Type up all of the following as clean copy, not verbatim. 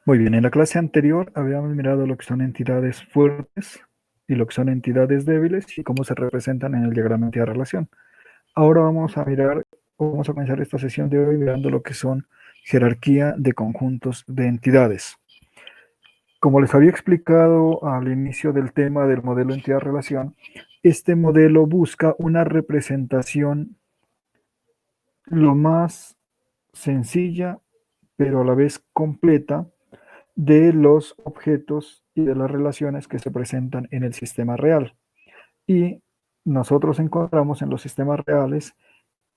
Muy bien, en la clase anterior habíamos mirado lo que son entidades fuertes y lo que son entidades débiles y cómo se representan en el diagrama entidad-relación. Ahora vamos a vamos a comenzar esta sesión de hoy mirando lo que son jerarquía de conjuntos de entidades. Como les había explicado al inicio del tema del modelo entidad-relación, este modelo busca una representación lo más sencilla, pero a la vez completa, de los objetos y de las relaciones que se presentan en el sistema real. Y nosotros encontramos en los sistemas reales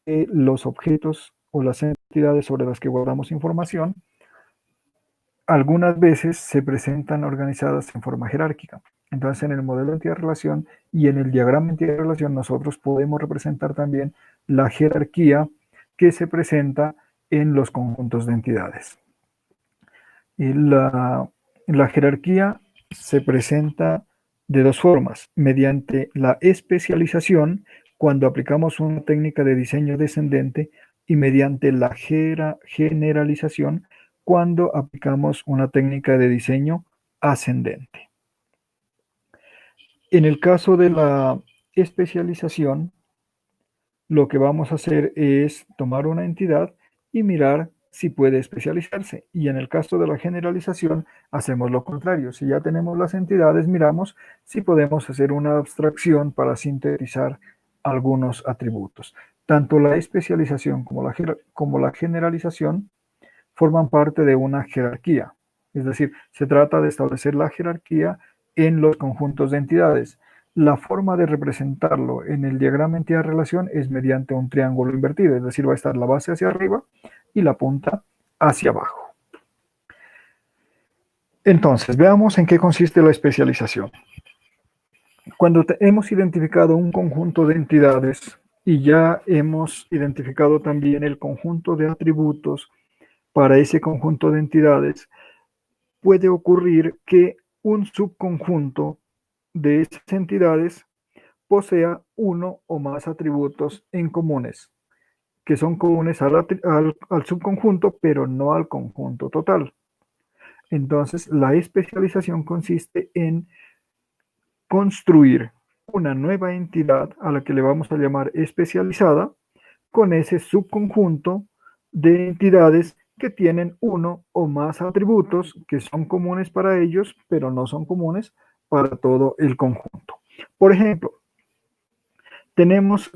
que los objetos o las entidades sobre las que guardamos información algunas veces se presentan organizadas en forma jerárquica. Entonces, en el modelo entidad-relación y en el diagrama entidad-relación nosotros podemos representar también la jerarquía que se presenta en los conjuntos de entidades. Y la jerarquía se presenta de dos formas: mediante la especialización, cuando aplicamos una técnica de diseño descendente, y mediante la generalización, cuando aplicamos una técnica de diseño ascendente. En el caso de la especialización, lo que vamos a hacer es tomar una entidad y mirar si puede especializarse. Y en el caso de la generalización, hacemos lo contrario. Si ya tenemos las entidades, miramos si podemos hacer una abstracción para sintetizar algunos atributos. Tanto la especialización como la generalización forman parte de una jerarquía. Es decir, se trata de establecer la jerarquía en los conjuntos de entidades. La forma de representarlo en el diagrama entidad-relación es mediante un triángulo invertido, es decir, va a estar la base hacia arriba y la punta hacia abajo. Entonces, veamos en qué consiste la especialización. Cuando hemos identificado un conjunto de entidades y ya hemos identificado también el conjunto de atributos para ese conjunto de entidades, puede ocurrir que un subconjunto de esas entidades posea uno o más atributos en comunes, que son comunes al subconjunto, pero no al conjunto total. Entonces, la especialización consiste en construir una nueva entidad a la que le vamos a llamar especializada, con ese subconjunto de entidades que tienen uno o más atributos que son comunes para ellos, pero no son comunes para todo el conjunto. Por ejemplo, tenemos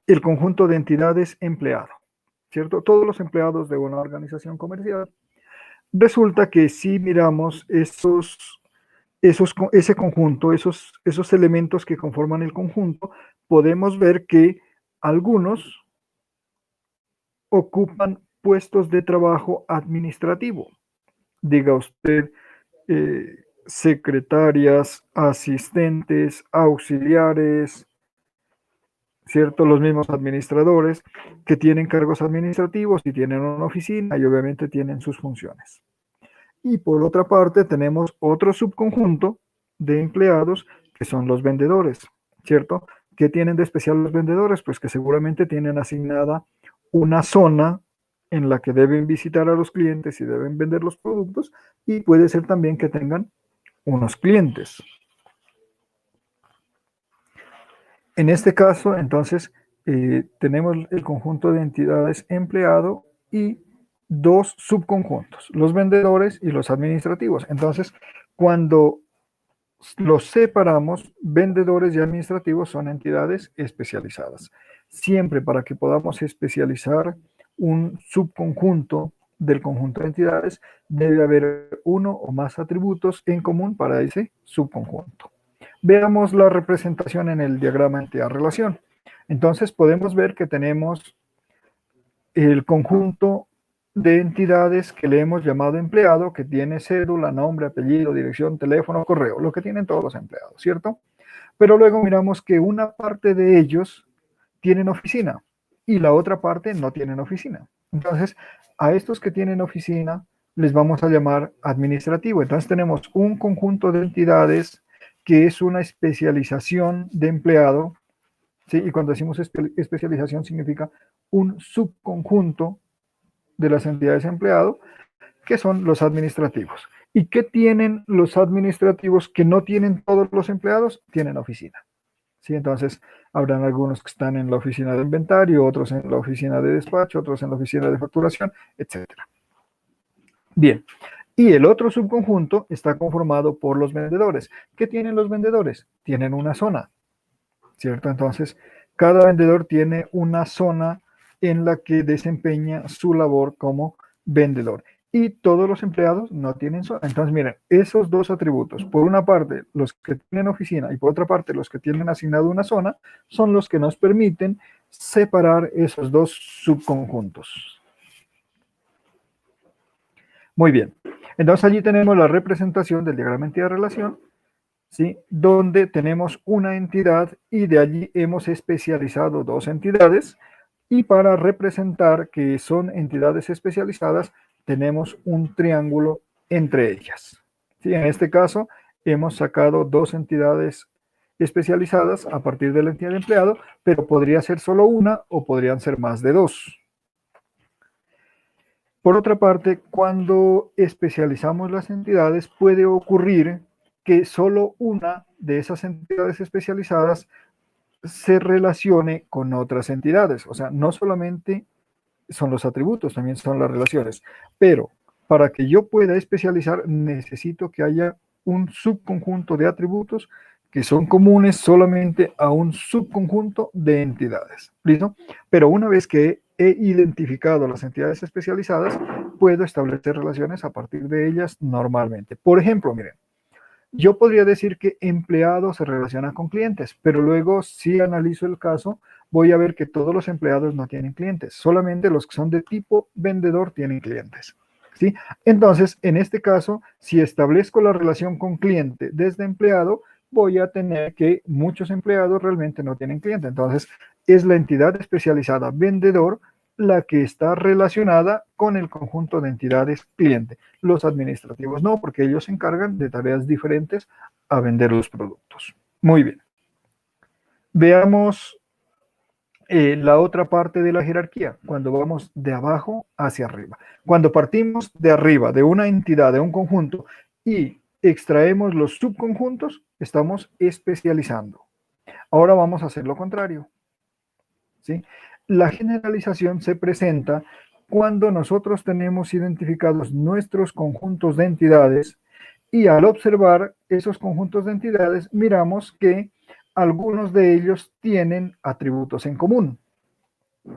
el conjunto de entidades empleado, ¿cierto? Todos los empleados de una organización comercial. Resulta que si miramos ese conjunto, esos elementos que conforman el conjunto, podemos ver que algunos ocupan puestos de trabajo administrativo. Diga usted, secretarias, asistentes, auxiliares, ¿cierto? Los mismos administradores que tienen cargos administrativos y tienen una oficina y obviamente tienen sus funciones. Y por otra parte tenemos otro subconjunto de empleados que son los vendedores, ¿cierto? ¿Qué tienen de especial los vendedores? Pues que seguramente tienen asignada una zona en la que deben visitar a los clientes y deben vender los productos, y puede ser también que tengan unos clientes. En este caso, entonces, tenemos el conjunto de entidades empleado y dos subconjuntos, los vendedores y los administrativos. Entonces, cuando los separamos, vendedores y administrativos son entidades especializadas. Siempre para que podamos especializar un subconjunto del conjunto de entidades, debe haber uno o más atributos en común para ese subconjunto. Veamos la representación en el diagrama entidad-relación. Entonces podemos ver que tenemos el conjunto de entidades que le hemos llamado empleado, que tiene cédula, nombre, apellido, dirección, teléfono, correo, lo que tienen todos los empleados, ¿cierto? Pero luego miramos que una parte de ellos tienen oficina y la otra parte no tienen oficina. Entonces, a estos que tienen oficina les vamos a llamar administrativo. Entonces tenemos un conjunto de entidades que es una especialización de empleado, ¿sí? Y cuando decimos especialización significa un subconjunto de las entidades empleado, que son los administrativos. ¿Y qué tienen los administrativos que no tienen todos los empleados? Tienen oficina. ¿Sí? Entonces, habrán algunos que están en la oficina de inventario, otros en la oficina de despacho, otros en la oficina de facturación, etcétera. Bien, y el otro subconjunto está conformado por los vendedores. ¿Qué tienen los vendedores? Tienen una zona, ¿cierto? Entonces, cada vendedor tiene una zona en la que desempeña su labor como vendedor. Y todos los empleados no tienen zona. Entonces, miren, esos dos atributos, por una parte los que tienen oficina y por otra parte los que tienen asignado una zona, son los que nos permiten separar esos dos subconjuntos. Muy bien. Entonces, allí tenemos la representación del diagrama entidad-relación, ¿sí? Donde tenemos una entidad y de allí hemos especializado dos entidades, y para representar que son entidades especializadas tenemos un triángulo entre ellas. ¿Sí? En este caso hemos sacado dos entidades especializadas a partir de la entidad de empleado, pero podría ser solo una o podrían ser más de dos. Por otra parte, cuando especializamos las entidades, puede ocurrir que solo una de esas entidades especializadas se relacione con otras entidades. O sea, no solamente son los atributos, también son las relaciones. Pero para que yo pueda especializar, necesito que haya un subconjunto de atributos que son comunes solamente a un subconjunto de entidades. ¿Listo? Pero una vez que he identificado las entidades especializadas, puedo establecer relaciones a partir de ellas normalmente. Por ejemplo, miren, yo podría decir que empleado se relaciona con clientes, pero luego si analizo el caso, voy a ver que todos los empleados no tienen clientes, solamente los que son de tipo vendedor tienen clientes. ¿Sí? Entonces, en este caso, si establezco la relación con cliente desde empleado, voy a tener que muchos empleados realmente no tienen cliente. Entonces, es la entidad especializada vendedor la que está relacionada con el conjunto de entidades cliente. Los administrativos no, porque ellos se encargan de tareas diferentes a vender los productos. Muy bien. Veamos la otra parte de la jerarquía, cuando vamos de abajo hacia arriba. Cuando partimos de arriba, de una entidad, de un conjunto, y extraemos los subconjuntos, estamos especializando. Ahora vamos a hacer lo contrario. ¿Sí? La generalización se presenta cuando nosotros tenemos identificados nuestros conjuntos de entidades y al observar esos conjuntos de entidades miramos que algunos de ellos tienen atributos en común.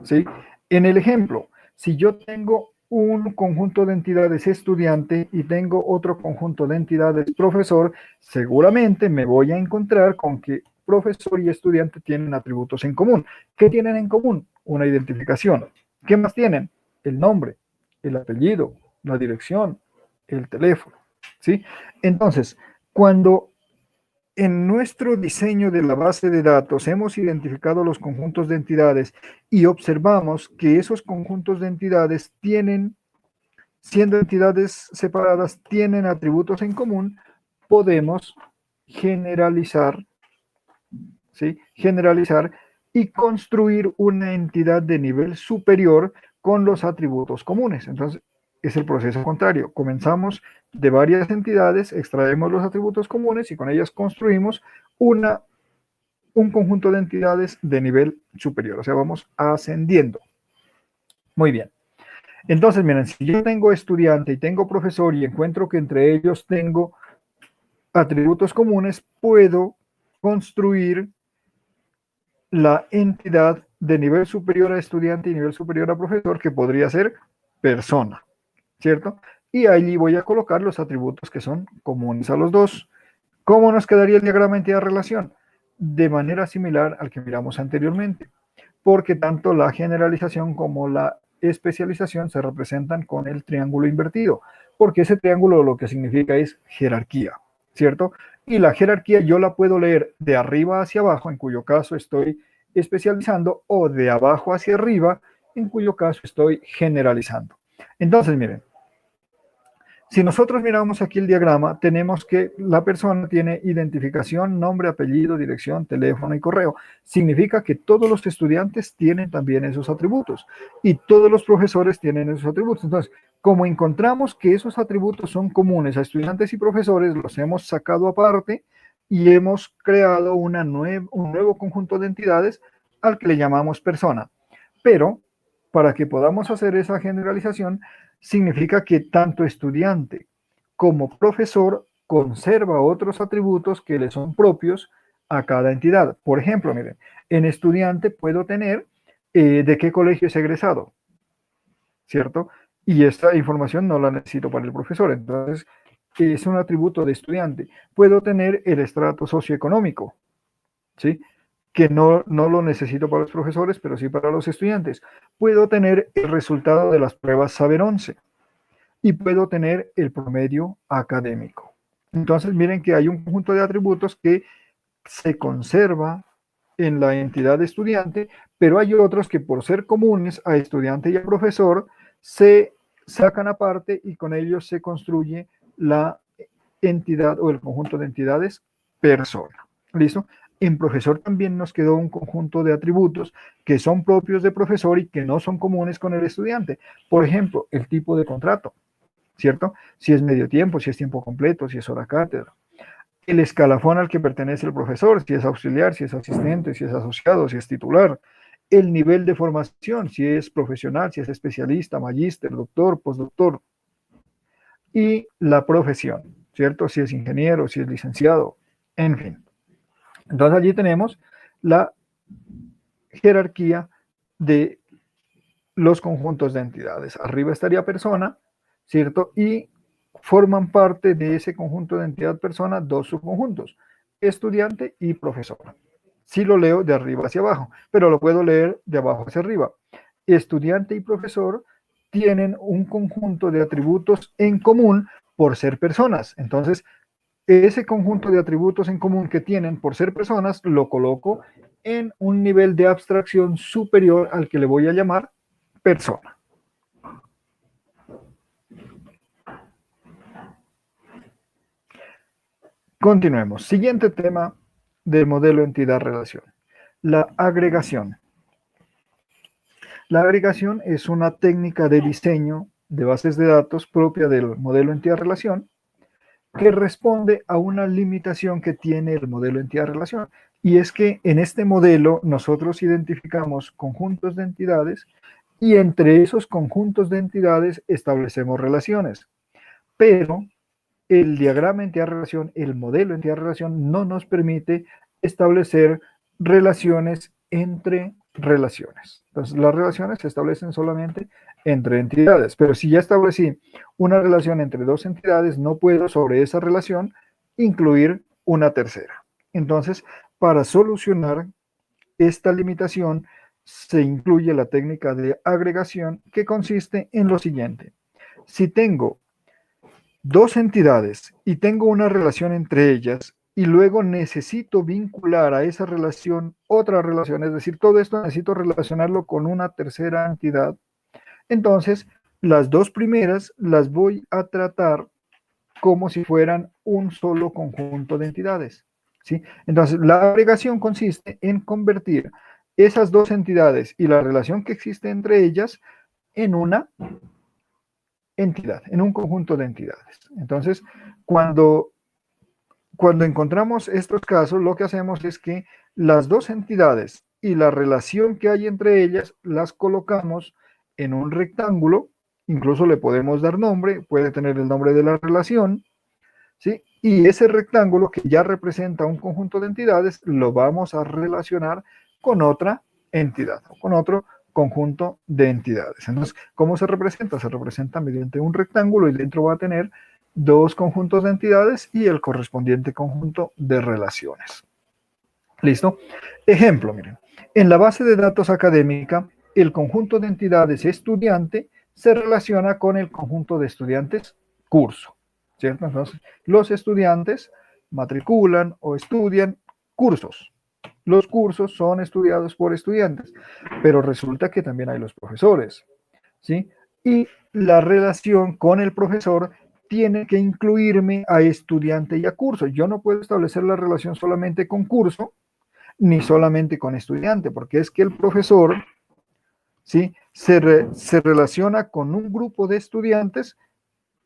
¿Sí? En el ejemplo, si yo tengo un conjunto de entidades estudiante y tengo otro conjunto de entidades profesor, seguramente me voy a encontrar con que profesor y estudiante tienen atributos en común. ¿Qué tienen en común? Una identificación. ¿Qué más tienen? El nombre, el apellido, la dirección, el teléfono. ¿Sí? Entonces, cuando en nuestro diseño de la base de datos hemos identificado los conjuntos de entidades y observamos que esos conjuntos de entidades tienen, siendo entidades separadas, tienen atributos en común, podemos generalizar, ¿sí? Generalizar y construir una entidad de nivel superior con los atributos comunes. Entonces, es el proceso contrario. Comenzamos de varias entidades, extraemos los atributos comunes y con ellas construimos un conjunto de entidades de nivel superior. O sea, vamos ascendiendo. Muy bien. Entonces, miren, si yo tengo estudiante y tengo profesor y encuentro que entre ellos tengo atributos comunes, puedo construir la entidad de nivel superior a estudiante y nivel superior a profesor, que podría ser persona, ¿cierto? Y allí voy a colocar los atributos que son comunes a los dos. ¿Cómo nos quedaría el diagrama entidad-relación? De manera similar al que miramos anteriormente, porque tanto la generalización como la especialización se representan con el triángulo invertido, porque ese triángulo lo que significa es jerarquía, ¿cierto? Y la jerarquía yo la puedo leer de arriba hacia abajo, en cuyo caso estoy especializando, o de abajo hacia arriba, en cuyo caso estoy generalizando. Entonces, miren, Si nosotros miramos aquí el diagrama, tenemos que la persona tiene identificación, nombre, apellido, dirección, teléfono y correo. Significa que todos los estudiantes tienen también esos atributos y todos los profesores tienen esos atributos. Entonces, como encontramos que esos atributos son comunes a estudiantes y profesores, los hemos sacado aparte y hemos creado un nuevo conjunto de entidades al que le llamamos persona. Pero para que podamos hacer esa generalización, significa que tanto estudiante como profesor conserva otros atributos que le son propios a cada entidad. Por ejemplo, miren, en estudiante puedo tener de qué colegio es egresado, ¿cierto? Y esta información no la necesito para el profesor, entonces es un atributo de estudiante. Puedo tener el estrato socioeconómico, ¿sí? Que no lo necesito para los profesores, pero sí para los estudiantes. Puedo tener el resultado de las pruebas Saber 11 y puedo tener el promedio académico. Entonces, miren que hay un conjunto de atributos que se conserva en la entidad de estudiante, pero hay otros que por ser comunes a estudiante y a profesor se sacan aparte y con ellos se construye la entidad o el conjunto de entidades persona. ¿Listo? En profesor también nos quedó un conjunto de atributos que son propios de profesor y que no son comunes con el estudiante. Por ejemplo, el tipo de contrato, ¿cierto? Si es medio tiempo, si es tiempo completo, si es hora cátedra. El escalafón al que pertenece el profesor, si es auxiliar, si es asistente, si es asociado, si es titular. El nivel de formación, si es profesional, si es especialista, magíster, doctor, postdoctor. Y la profesión, ¿cierto? Si es ingeniero, si es licenciado, en fin. Entonces allí tenemos la jerarquía de los conjuntos de entidades. Arriba estaría persona, ¿cierto? Y forman parte de ese conjunto de entidad persona dos subconjuntos, estudiante y profesor. Si lo leo de arriba hacia abajo, pero lo puedo leer de abajo hacia arriba. Estudiante y profesor tienen un conjunto de atributos en común por ser personas. Entonces, ese conjunto de atributos en común que tienen por ser personas lo coloco en un nivel de abstracción superior al que le voy a llamar persona. Continuemos. Siguiente tema del modelo entidad-relación. La agregación. La agregación es una técnica de diseño de bases de datos propia del modelo entidad-relación que responde a una limitación que tiene el modelo entidad-relación. Y es que en este modelo nosotros identificamos conjuntos de entidades y entre esos conjuntos de entidades establecemos relaciones. Pero el diagrama entidad-relación, el modelo entidad-relación no nos permite establecer relaciones entre relaciones. Entonces, las relaciones se establecen solamente entre entidades, pero si ya establecí una relación entre dos entidades, no puedo sobre esa relación incluir una tercera. Entonces, para solucionar esta limitación, se incluye la técnica de agregación que consiste en lo siguiente. Si tengo dos entidades y tengo una relación entre ellas y luego necesito vincular a esa relación otra relación, es decir, todo esto necesito relacionarlo con una tercera entidad, entonces las dos primeras las voy a tratar como si fueran un solo conjunto de entidades, ¿sí? Entonces la agregación consiste en convertir esas dos entidades y la relación que existe entre ellas en una entidad, en un conjunto de entidades. Entonces, cuando, cuando encontramos estos casos, lo que hacemos es que las dos entidades y la relación que hay entre ellas las colocamos en un rectángulo, incluso le podemos dar nombre, puede tener el nombre de la relación, ¿sí? Y ese rectángulo que ya representa un conjunto de entidades, lo vamos a relacionar con otra entidad, con otro conjunto de entidades. Entonces, ¿cómo se representa? Se representa mediante un rectángulo y dentro va a tener dos conjuntos de entidades y el correspondiente conjunto de relaciones. ¿Listo? Ejemplo, miren. En la base de datos académica, el conjunto de entidades estudiante se relaciona con el conjunto de estudiantes curso, ¿cierto? Entonces, los estudiantes matriculan o estudian cursos. Los cursos son estudiados por estudiantes, pero resulta que también hay los profesores, ¿sí? Y la relación con el profesor tiene que incluirme a estudiante y a curso. Yo no puedo establecer la relación solamente con curso, ni solamente con estudiante, porque es que el profesor, ¿sí?, se relaciona con un grupo de estudiantes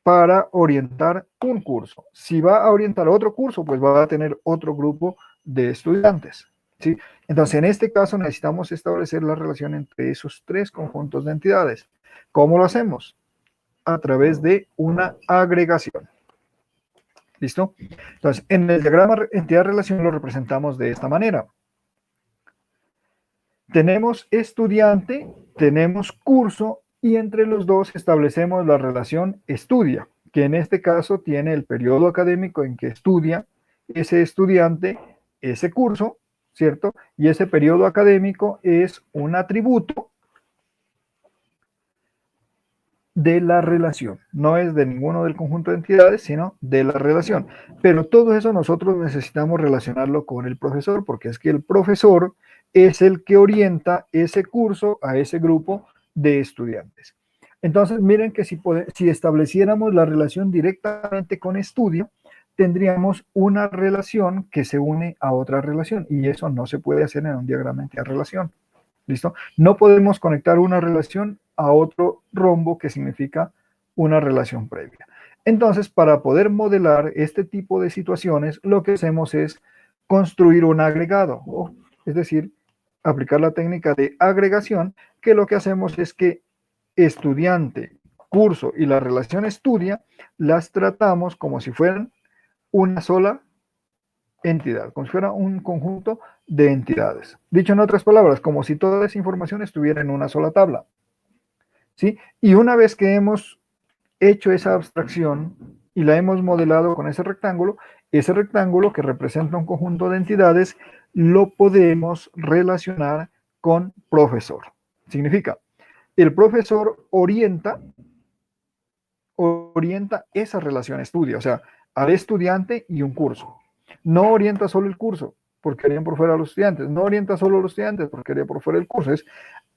para orientar un curso. Si va a orientar otro curso, pues va a tener otro grupo de estudiantes, ¿sí? Entonces, en este caso necesitamos establecer la relación entre esos tres conjuntos de entidades. ¿Cómo lo hacemos? A través de una agregación. ¿Listo? Entonces, en el diagrama entidad-relación lo representamos de esta manera. Tenemos estudiante, tenemos curso y entre los dos establecemos la relación estudia, que en este caso tiene el periodo académico en que estudia ese estudiante, ese curso, ¿cierto? Y ese periodo académico es un atributo de la relación. No es de ninguno del conjunto de entidades, sino de la relación. Pero todo eso nosotros necesitamos relacionarlo con el profesor, porque es que el profesor es el que orienta ese curso a ese grupo de estudiantes. Entonces, miren que si estableciéramos la relación directamente con estudio, tendríamos una relación que se une a otra relación, y eso no se puede hacer en un diagrama de relación. ¿Listo? No podemos conectar una relación a otro rombo que significa una relación previa. Entonces, para poder modelar este tipo de situaciones, lo que hacemos es construir un agregado, es decir, aplicar la técnica de agregación, que lo que hacemos es que estudiante, curso y la relación estudia, las tratamos como si fueran una sola entidad, como si fuera un conjunto de entidades. Dicho en otras palabras, como si toda esa información estuviera en una sola tabla. ¿Sí? Y una vez que hemos hecho esa abstracción y la hemos modelado con ese rectángulo que representa un conjunto de entidades, lo podemos relacionar con profesor. Significa, el profesor orienta esa relación estudia, o sea, al estudiante y un curso. No orienta solo el curso, porque harían por fuera a los estudiantes. No orienta solo a los estudiantes, porque haría por fuera el curso. Es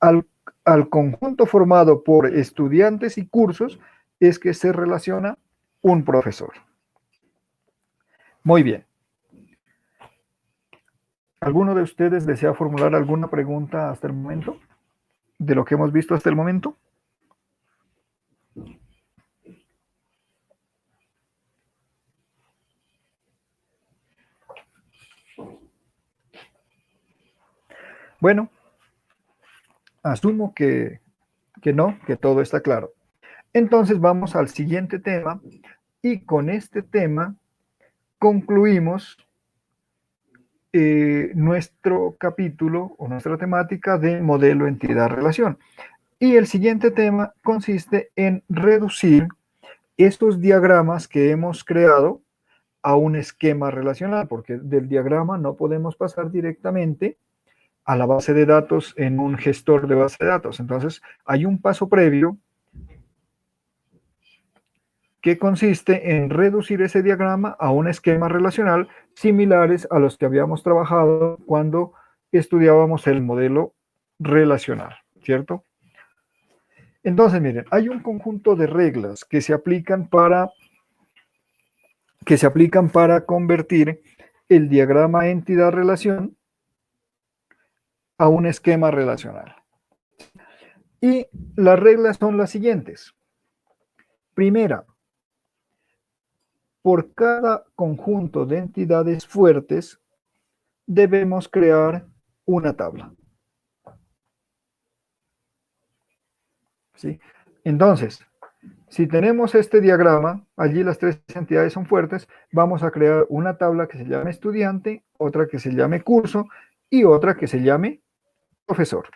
al conjunto formado por estudiantes y cursos es que se relaciona un profesor. Muy bien. ¿Alguno de ustedes desea formular alguna pregunta hasta el momento? ¿De lo que hemos visto hasta el momento? Bueno, asumo que no, que todo está claro. Entonces vamos al siguiente tema y con este tema concluimos nuestro capítulo o nuestra temática de modelo entidad-relación. Y el siguiente tema consiste en reducir estos diagramas que hemos creado a un esquema relacional, porque del diagrama no podemos pasar directamente a la base de datos en un gestor de base de datos. Entonces, hay un paso previo que consiste en reducir ese diagrama a un esquema relacional similares a los que habíamos trabajado cuando estudiábamos el modelo relacional, ¿cierto? Entonces, miren, hay un conjunto de reglas que se aplican para convertir el diagrama entidad-relación a un esquema relacional. Y las reglas son las siguientes. Primera, por cada conjunto de entidades fuertes, debemos crear una tabla. ¿Sí? Entonces, si tenemos este diagrama, allí las tres entidades son fuertes, vamos a crear una tabla que se llame estudiante, otra que se llame curso y otra que se llame profesor.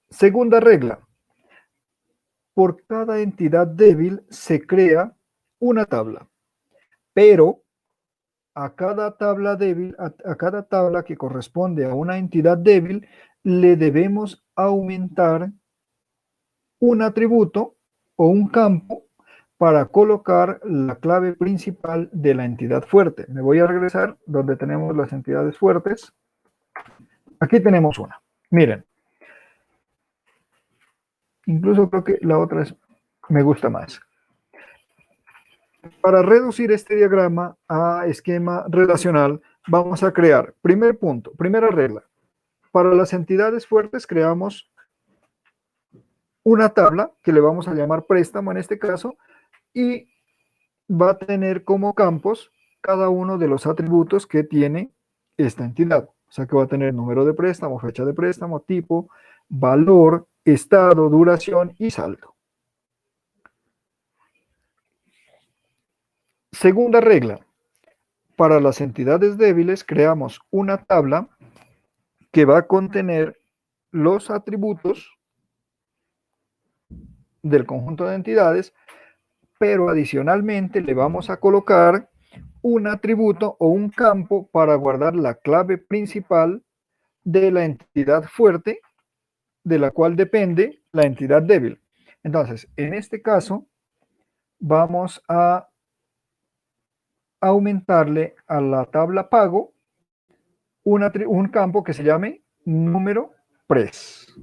Segunda regla, por cada entidad débil se crea una tabla, pero a cada tabla débil, a cada tabla que corresponde a una entidad débil, le debemos aumentar un atributo o un campo para colocar la clave principal de la entidad fuerte. Me voy a regresar donde tenemos las entidades fuertes. Aquí tenemos una. Miren. Incluso creo que la otra es me gusta más. Para reducir este diagrama a esquema relacional, vamos a crear, primer punto, primera regla. Para las entidades fuertes creamos una tabla que le vamos a llamar préstamo en este caso y va a tener como campos cada uno de los atributos que tiene esta entidad. O sea que va a tener número de préstamo, fecha de préstamo, tipo, valor, estado, duración y saldo. Segunda regla. Para las entidades débiles creamos una tabla que va a contener los atributos del conjunto de entidades, pero adicionalmente le vamos a colocar un atributo o un campo para guardar la clave principal de la entidad fuerte de la cual depende la entidad débil. Entonces, en este caso, vamos a aumentarle a la tabla pago un campo que se llame número pres.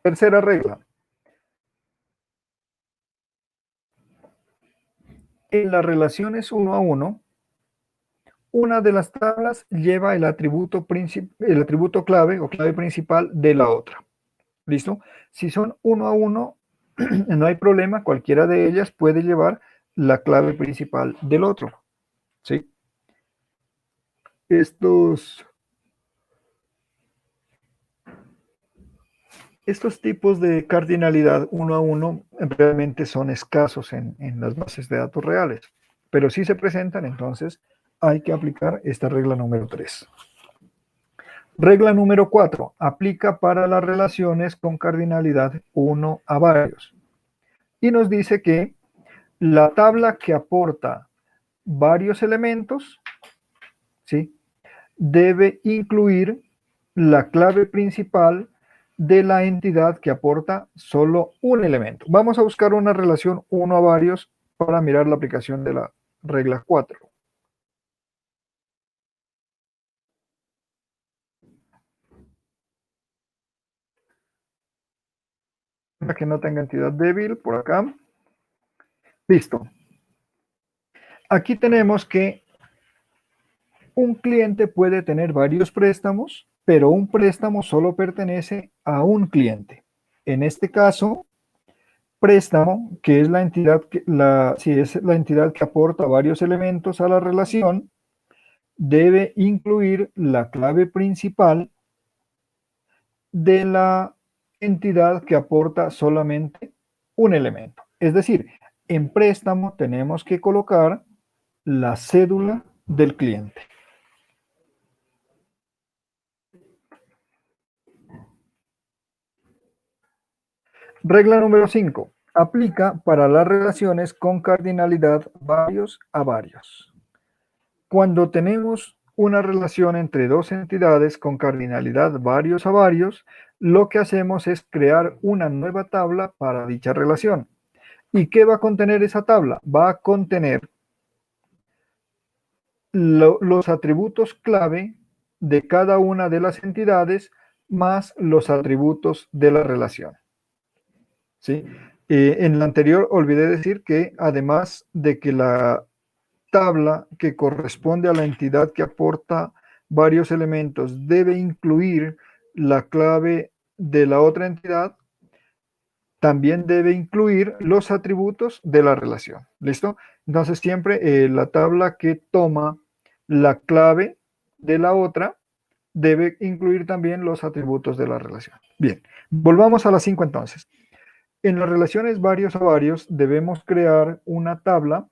Tercera regla. En las relaciones 1 a 1, una de las tablas lleva el atributo clave o clave principal de la otra. ¿Listo? Si son 1 a 1, no hay problema, cualquiera de ellas puede llevar la clave principal del otro. ¿Sí? Estos tipos de cardinalidad 1 a 1 realmente son escasos en las bases de datos reales, pero si se presentan, entonces hay que aplicar esta regla número 3. Regla número 4, aplica para las relaciones con cardinalidad 1 a varios. Y nos dice que la tabla que aporta varios elementos, ¿sí?, debe incluir la clave principal de la entidad que aporta solo un elemento. Vamos a buscar una relación 1 a varios para mirar la aplicación de la regla 4. Para que no tenga entidad débil, por acá. Listo. Aquí tenemos que un cliente puede tener varios préstamos, pero un préstamo solo pertenece a un cliente. En este caso, préstamo, que es la entidad es la entidad que aporta varios elementos a la relación, debe incluir la clave principal de la entidad que aporta solamente un elemento. Es decir, en préstamo tenemos que colocar la cédula del cliente. Regla número 5. Aplica para las relaciones con cardinalidad varios a varios. Cuando tenemos una relación entre dos entidades con cardinalidad varios a varios, lo que hacemos es crear una nueva tabla para dicha relación. ¿Y qué va a contener esa tabla? Va a contener los atributos clave de cada una de las entidades más los atributos de la relación. ¿Sí? En la anterior olvidé decir que además de que la tabla que corresponde a la entidad que aporta varios elementos debe incluir la clave de la otra entidad, también debe incluir los atributos de la relación. ¿Listo? Entonces siempre la tabla que toma la clave de la otra debe incluir también los atributos de la relación. Bien, volvamos a las 5 entonces. En las relaciones varios a varios debemos crear una tabla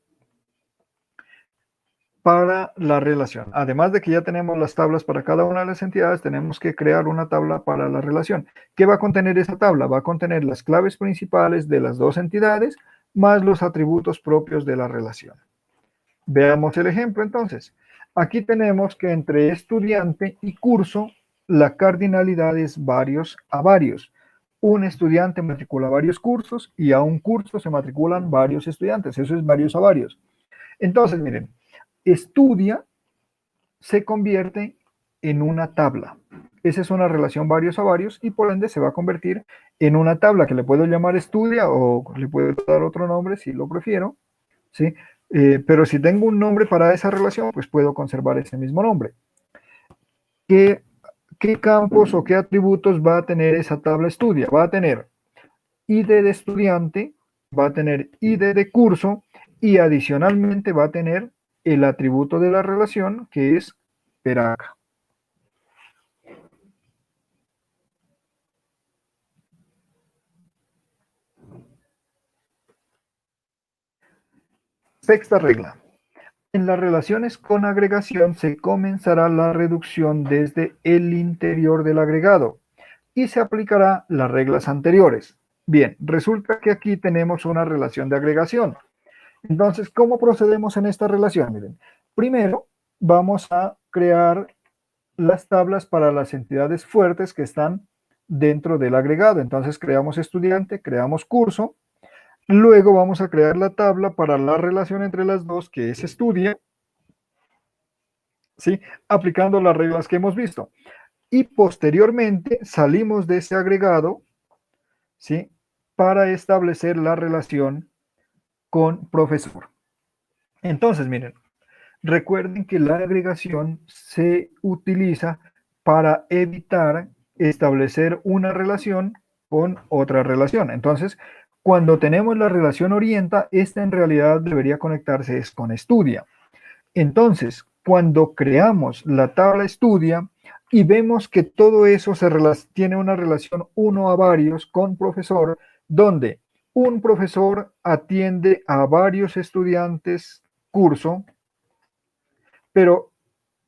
para la relación. Además de que ya tenemos las tablas para cada una de las entidades, tenemos que crear una tabla para la relación. ¿Qué va a contener esa tabla? Va a contener las claves principales de las dos entidades más los atributos propios de la relación. Veamos el ejemplo entonces. Aquí tenemos que entre estudiante y curso, la cardinalidad es varios a varios. Un estudiante matricula varios cursos y a un curso se matriculan varios estudiantes. Eso es varios a varios. Entonces, miren, estudia se convierte en una tabla. Esa es una relación varios a varios y por ende se va a convertir en una tabla que le puedo llamar estudia o le puedo dar otro nombre si lo prefiero, ¿sí? Pero si tengo un nombre para esa relación, pues puedo conservar ese mismo nombre. ¿Qué, qué campos o qué atributos va a tener esa tabla estudia? Va a tener ID de estudiante, va a tener ID de curso y adicionalmente va a tener el atributo de la relación que es peraca. Sexta regla. En las relaciones con agregación se comenzará la reducción desde el interior del agregado y se aplicará las reglas anteriores. Bien, resulta que aquí tenemos una relación de agregación. Entonces, ¿cómo procedemos en esta relación? Miren, primero vamos a crear las tablas para las entidades fuertes que están dentro del agregado. Entonces, creamos estudiante, creamos curso. Luego vamos a crear la tabla para la relación entre las dos, que es estudia, ¿sí? Aplicando las reglas que hemos visto. Y posteriormente salimos de ese agregado, ¿sí? Para establecer la relación con profesor. Entonces, miren, recuerden que la agregación se utiliza para evitar establecer una relación con otra relación. Entonces, cuando tenemos la relación orienta, esta en realidad debería conectarse es con estudia. Entonces, cuando creamos la tabla estudia y vemos que todo eso tiene una relación uno a varios con profesor, donde un profesor atiende a varios estudiantes curso, pero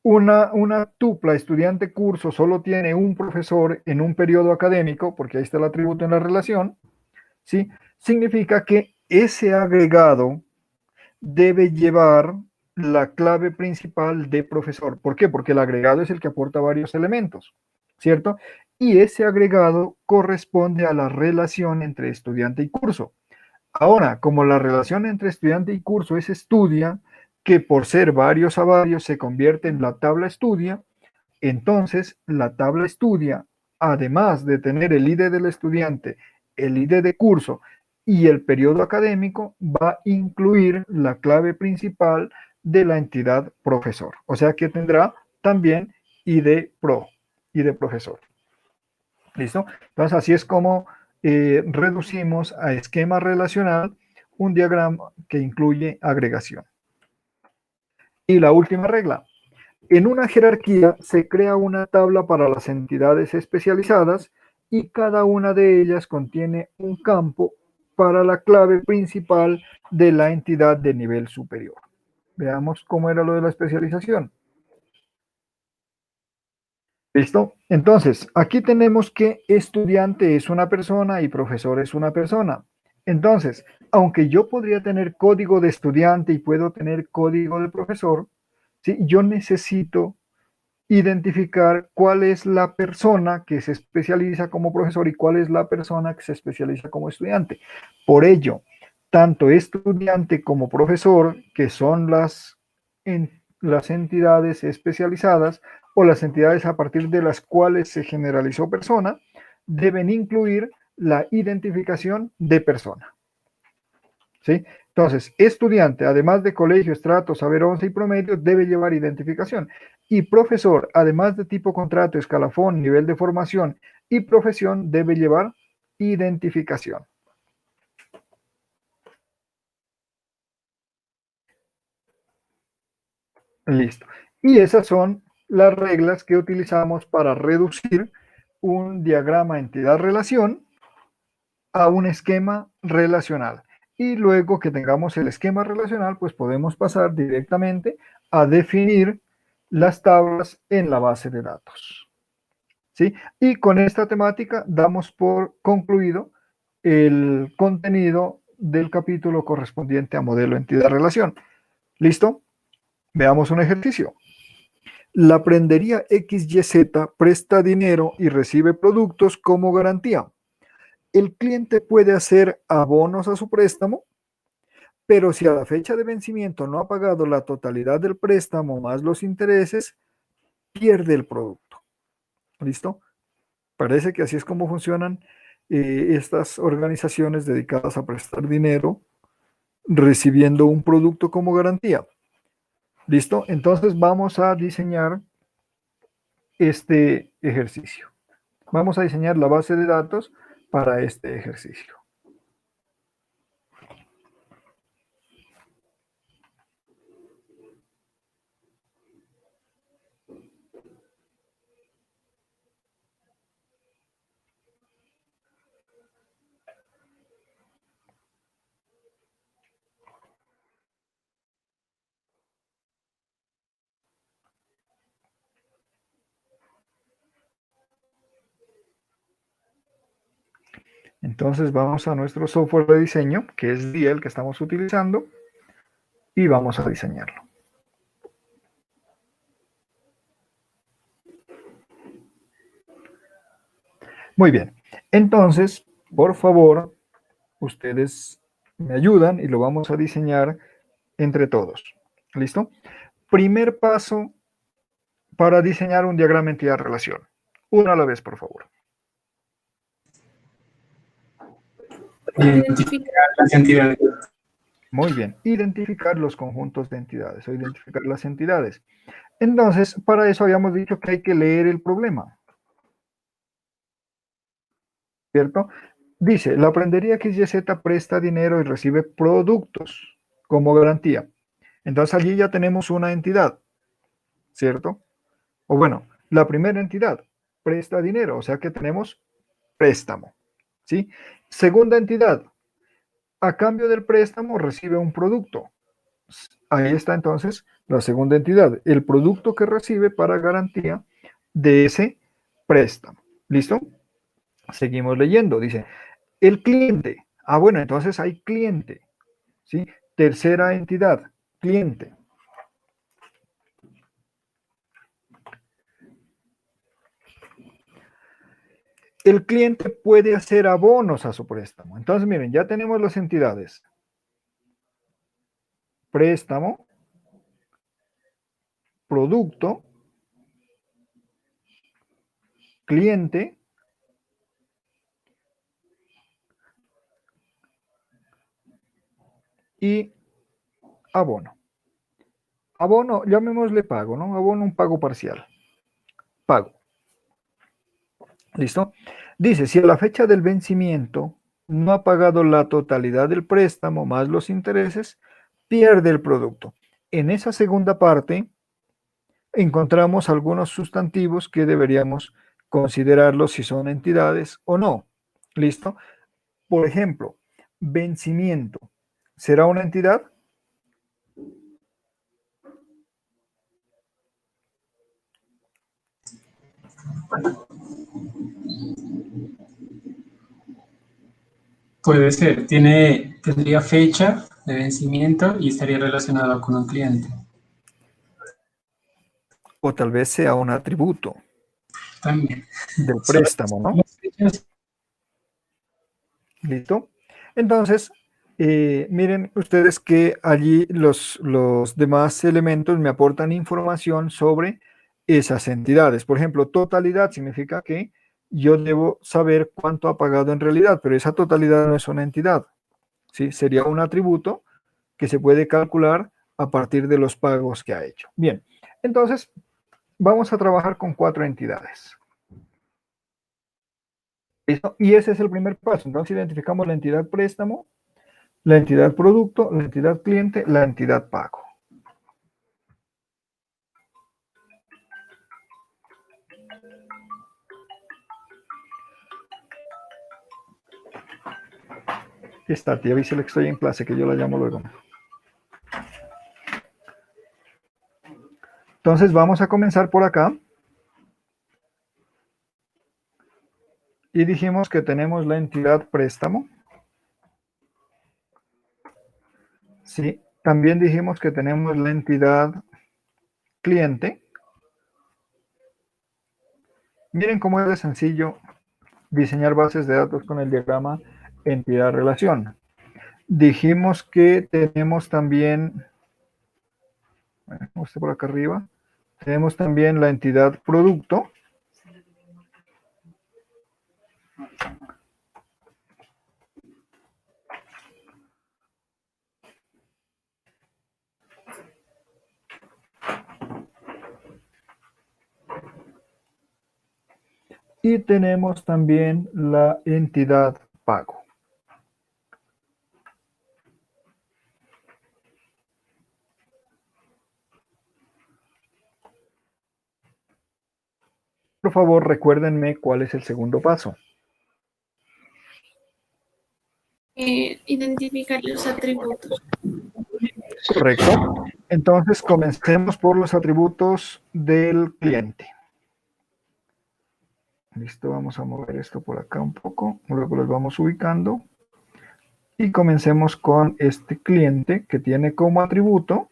una tupla estudiante curso solo tiene un profesor en un periodo académico, porque ahí está el atributo en la relación, ¿sí? Significa que ese agregado debe llevar la clave principal de profesor. ¿Por qué? Porque el agregado es el que aporta varios elementos, ¿cierto? Y ese agregado corresponde a la relación entre estudiante y curso. Ahora, como la relación entre estudiante y curso es estudia, que por ser varios a varios se convierte en la tabla estudia, entonces la tabla estudia, además de tener el ID del estudiante, el ID de curso y el periodo académico, va a incluir la clave principal de la entidad profesor. O sea que tendrá también ID pro, ID profesor. ¿Listo? Entonces así es como reducimos a esquema relacional un diagrama que incluye agregación. Y la última regla. En una jerarquía se crea una tabla para las entidades especializadas y cada una de ellas contiene un campo para la clave principal de la entidad de nivel superior. Veamos cómo era lo de la especialización. ¿Listo? Entonces, aquí tenemos que estudiante es una persona y profesor es una persona. Entonces, aunque yo podría tener código de estudiante y puedo tener código de profesor, ¿sí? Yo necesito identificar cuál es la persona que se especializa como profesor y cuál es la persona que se especializa como estudiante. Por ello, tanto estudiante como profesor, que son las entidades especializadas o las entidades a partir de las cuales se generalizó persona, deben incluir la identificación de persona. ¿Sí? Entonces, estudiante, además de colegio, estrato, saber 11 y promedio, debe llevar identificación. Y profesor, además de tipo contrato, escalafón, nivel de formación y profesión, debe llevar identificación. Listo. Y esas son las reglas que utilizamos para reducir un diagrama entidad-relación a un esquema relacional. Y luego que tengamos el esquema relacional, pues podemos pasar directamente a definir las tablas en la base de datos. ¿Sí? Y con esta temática damos por concluido el contenido del capítulo correspondiente a modelo entidad-relación. ¿Listo? Veamos un ejercicio. La prendería XYZ presta dinero y recibe productos como garantía. El cliente puede hacer abonos a su préstamo, pero si a la fecha de vencimiento no ha pagado la totalidad del préstamo más los intereses, pierde el producto. ¿Listo? Parece que así es como funcionan estas organizaciones dedicadas a prestar dinero recibiendo un producto como garantía. ¿Listo? Entonces vamos a diseñar este ejercicio. Vamos a diseñar la base de datos para este ejercicio. Entonces vamos a nuestro software de diseño, que es DIA el que estamos utilizando, y vamos a diseñarlo. Muy bien. Entonces, por favor, ustedes me ayudan y lo vamos a diseñar entre todos. ¿Listo? Primer paso para diseñar un diagrama entidad-relación. Uno a la vez, por favor. Identificar las entidades. Muy bien. Identificar los conjuntos de entidades o identificar las entidades. Entonces, para eso habíamos dicho que hay que leer el problema. ¿Cierto? Dice, la prendería XYZ presta dinero y recibe productos como garantía. Entonces allí ya tenemos una entidad, ¿cierto? O bueno, la primera entidad presta dinero, o sea que tenemos préstamo, ¿sí? Segunda entidad, a cambio del préstamo recibe un producto. Ahí está entonces la segunda entidad, el producto que recibe para garantía de ese préstamo. ¿Listo? Seguimos leyendo, dice, el cliente. Ah, bueno, entonces hay cliente, ¿sí? Tercera entidad, cliente. El cliente puede hacer abonos a su préstamo. Entonces, miren, ya tenemos las entidades. Préstamo, producto, cliente y abono. Abono, llamémosle pago, ¿no? Abono, un pago parcial. Pago. ¿Listo? Dice, si a la fecha del vencimiento no ha pagado la totalidad del préstamo más los intereses, pierde el producto. En esa segunda parte encontramos algunos sustantivos que deberíamos considerarlos si son entidades o no. ¿Listo? Por ejemplo, vencimiento. ¿Será una entidad? Puede ser, tendría fecha de vencimiento y estaría relacionado con un cliente. O tal vez sea un atributo También. del préstamo, ¿no? ¿Listo? Entonces, miren ustedes que allí los demás elementos me aportan información sobre esas entidades. Por ejemplo, totalidad significa que yo debo saber cuánto ha pagado en realidad, pero esa totalidad no es una entidad, ¿sí? Sería un atributo que se puede calcular a partir de los pagos que ha hecho. Bien, entonces vamos a trabajar con 4 entidades. ¿Listo? Y ese es el primer paso. Entonces identificamos la entidad préstamo, la entidad producto, la entidad cliente, la entidad pago. Está, tía, avísale que estoy en clase, que yo la llamo luego. Entonces vamos a comenzar por acá. Y dijimos que tenemos la entidad préstamo. Sí, también dijimos que tenemos la entidad cliente. Miren cómo es de sencillo diseñar bases de datos con el diagrama entidad-relación. Dijimos que tenemos también, bueno, por acá arriba, Tenemos también la entidad producto. Y tenemos también la entidad pago. Por favor, recuérdenme cuál es el segundo paso. Identificar los atributos. Correcto. Entonces, comencemos por los atributos del cliente. Listo, vamos a mover esto por acá un poco. Luego los vamos ubicando. Y comencemos con este cliente que tiene como atributo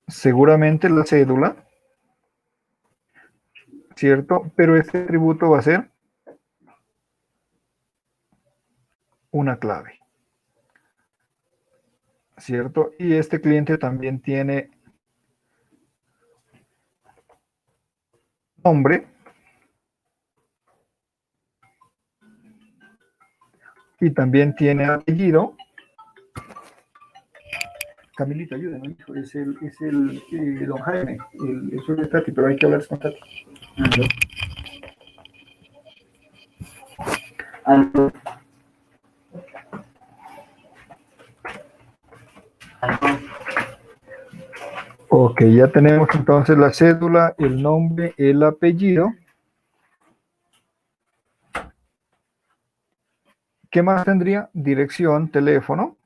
seguramente la cédula, ¿cierto? Pero este atributo va a ser una clave, ¿cierto? Y este cliente también tiene nombre y también tiene apellido. Camilita, ayúdame, hijo. Es el don Jaime. Eso es de Tati, pero hay que hablar con Tati. Aló. Ok, ya tenemos entonces la cédula, el nombre, el apellido. ¿Qué más tendría? Dirección, teléfono.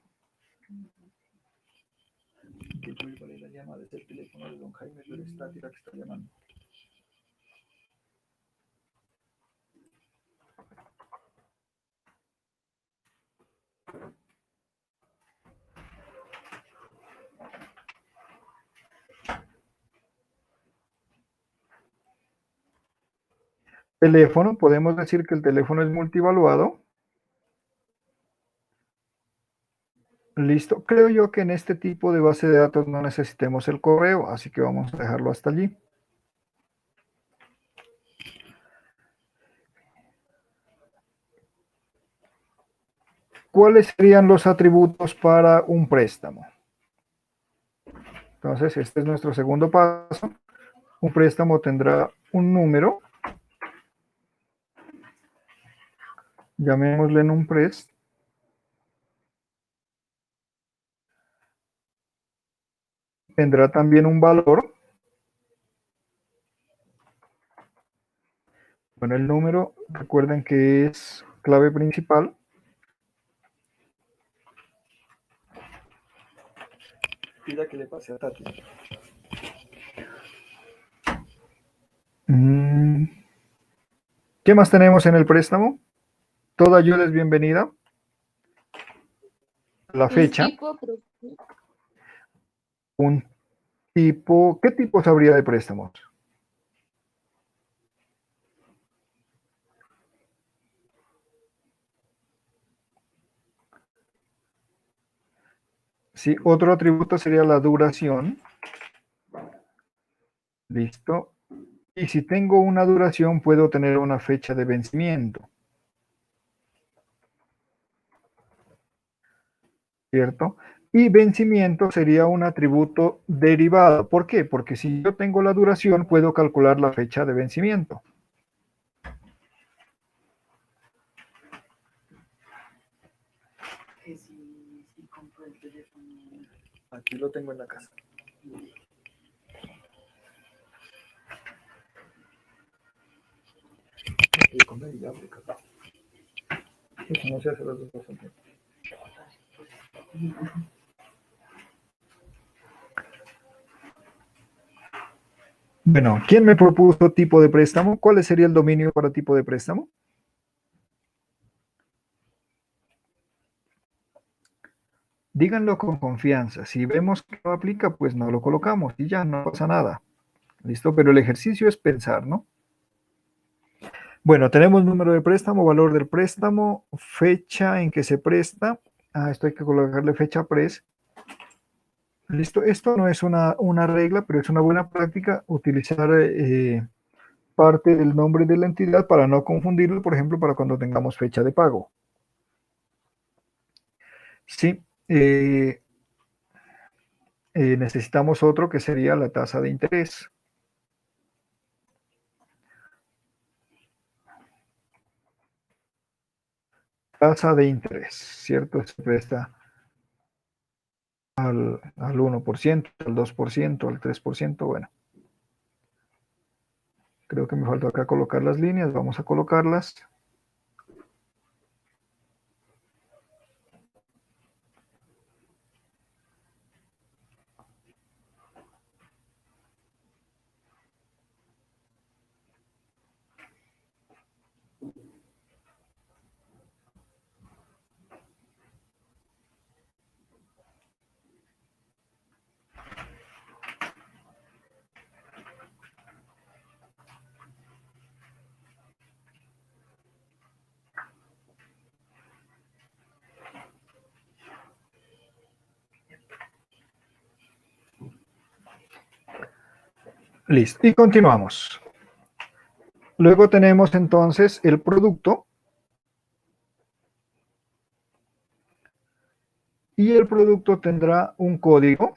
Teléfono, podemos decir que el teléfono es multivaluado. Listo. Creo yo que en este tipo de base de datos no necesitemos el correo, así que vamos a dejarlo hasta allí. ¿Cuáles serían los atributos para un préstamo? Entonces, este es nuestro segundo paso. Un préstamo tendrá un número. Llamémosle en un prest. Tendrá también un valor. Bueno, el número, recuerden que es clave principal. Pida que le pase a Tati. ¿Qué más tenemos en el préstamo? Toda ayuda es bienvenida. La fecha. Un tipo. ¿Qué tipos habría de préstamos? Sí, otro atributo sería la duración. Listo. Y si tengo una duración, puedo tener una fecha de vencimiento. ¿Cierto? Y vencimiento sería un atributo derivado. ¿Por qué? Porque si yo tengo la duración, puedo calcular la fecha de vencimiento. Aquí lo tengo en la casa. Eso no se hace las dos cosas. Bueno, ¿quién me propuso tipo de préstamo? ¿Cuál sería el dominio para tipo de préstamo? Díganlo con confianza. Si vemos que no aplica, pues no lo colocamos y ya no pasa nada. ¿Listo? Pero el ejercicio es pensar, ¿no? Bueno, tenemos número de préstamo, valor del préstamo, fecha en que se presta. Esto hay que colocarle fecha pres. Listo, esto no es una regla, pero es una buena práctica utilizar parte del nombre de la entidad para no confundirlo, por ejemplo, para cuando tengamos fecha de pago. Sí, necesitamos otro que sería la tasa de interés. Tasa de interés, ¿cierto? Se presta al 1%, al 2%, al 3%. Bueno, creo que me falta acá colocar las líneas. Vamos a colocarlas. Listo. Y continuamos. Luego tenemos entonces el producto. Y el producto tendrá un código.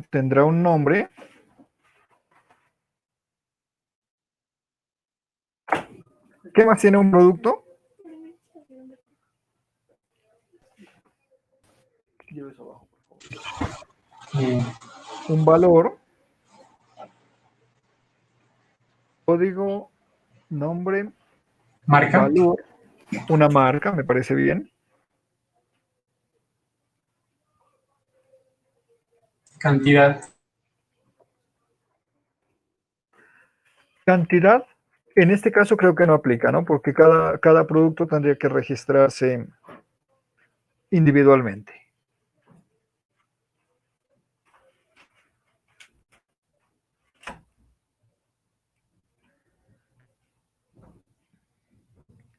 Tendrá un nombre. ¿Qué más tiene un producto? Eh, Un valor, código, nombre, Marca, valor, una marca, me parece bien. cantidad, Cantidad, en este caso creo que no aplica, ¿no? Porque cada producto tendría que registrarse individualmente.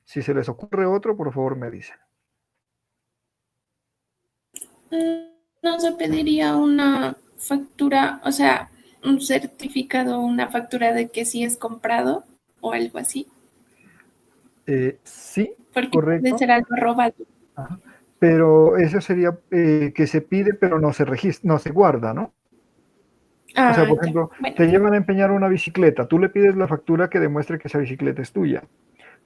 Si se les ocurre otro, por favor me dicen. No se pediría una factura, o sea, un certificado, una factura de que sí es comprado o algo así, Sí, porque puede correcto. ser algo robado. Ajá. Pero eso sería que se pide, pero no se registra, no se guarda, ¿no? O sea, Ah, por ya. ejemplo, Bueno, te llevan a empeñar una bicicleta, tú le pides la factura que demuestre que esa bicicleta es tuya.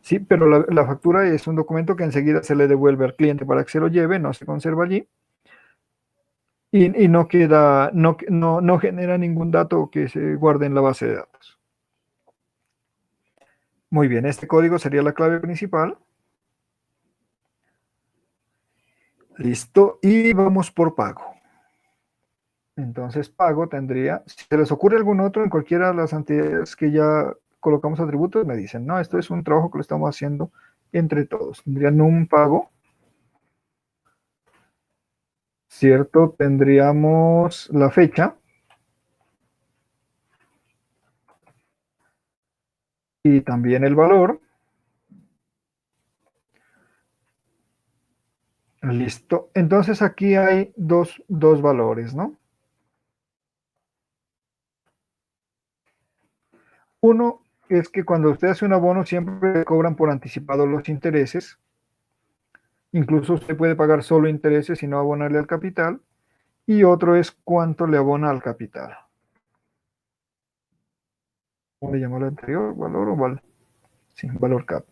Sí, pero la factura es un documento que enseguida se le devuelve al cliente para que se lo lleve, no se conserva allí y no queda, no genera ningún dato que se guarde en la base de datos. Muy bien, este código sería la clave principal. Listo, y vamos por pago. Entonces, pago tendría, si se les ocurre algún otro en cualquiera de las entidades que ya colocamos atributos, me dicen, no, esto es un trabajo que lo estamos haciendo entre todos. Tendrían un pago, ¿cierto? Tendríamos la fecha y también el valor. Listo. Entonces aquí hay dos valores, ¿no? Uno es que cuando usted hace un abono siempre le cobran por anticipado los intereses. Incluso usted puede pagar solo intereses y no abonarle al capital. Y otro es cuánto le abona al capital. ¿Cómo le llamó el anterior? ¿Valor o val? Sí, valor cap.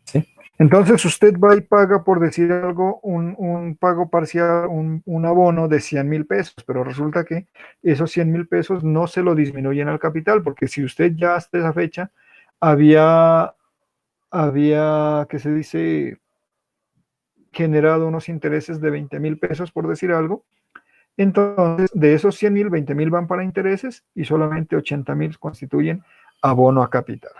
¿Sí? Entonces usted va y paga, por decir algo, un pago parcial, un abono de 100,000 pesos, pero resulta que esos 100,000 pesos no se lo disminuyen al capital, porque si usted ya hasta esa fecha había, que se dice, generado unos intereses de 20,000 pesos, por decir algo, entonces de esos 100,000, 20,000 van para intereses y solamente 80,000 constituyen abono a capital.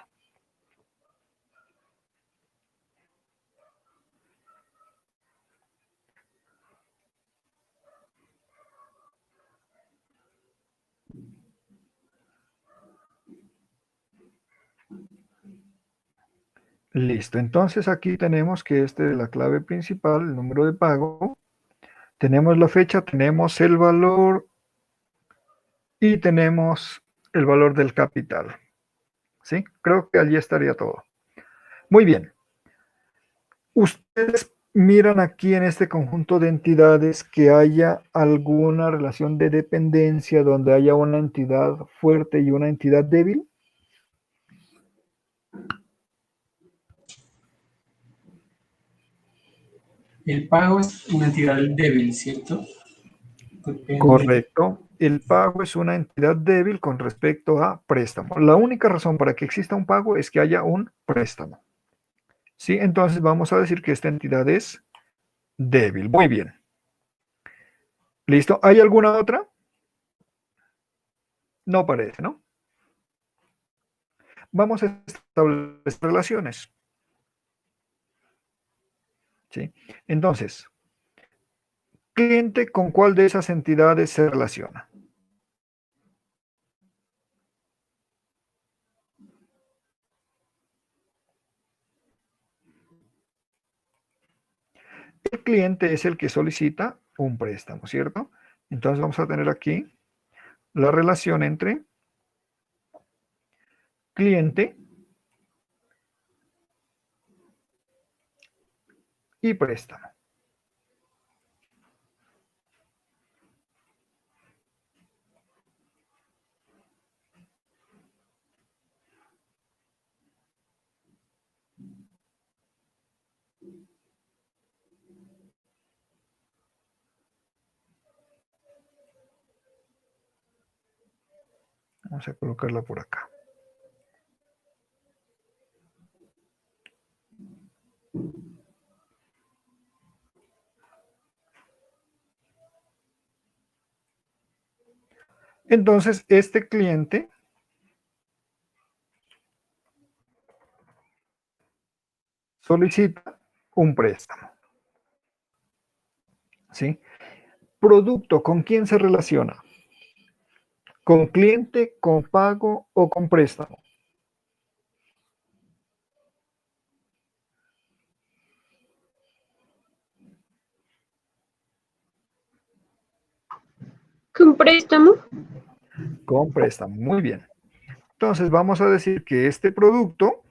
Listo, entonces aquí tenemos que este es la clave principal, el número de pago. Tenemos la fecha, tenemos el valor y tenemos el valor del capital. ¿Sí? Creo que allí estaría todo. Muy bien. Ustedes miran aquí en este conjunto de entidades que haya alguna relación de dependencia donde haya una entidad fuerte y una entidad débil. El pago es una entidad débil, ¿cierto? Depende. Correcto. El pago es una entidad débil con respecto a préstamo. La única razón para que exista un pago es que haya un préstamo. ¿Sí? Entonces vamos a decir que esta entidad es débil. Muy bien. ¿Listo? ¿Hay alguna otra? No parece, ¿no? Vamos a establecer relaciones. ¿Sí? Entonces, ¿cliente con cuál de esas entidades se relaciona? El cliente es el que solicita un préstamo, ¿cierto? Entonces vamos a tener aquí la relación entre cliente y préstamo. Vamos a colocarla por acá. Entonces, este cliente solicita un préstamo. ¿Sí? Producto, ¿con quién se relaciona? ¿Con cliente, con pago o con préstamo? ¿Con préstamo? Con préstamo, muy bien. Entonces vamos a decir que este producto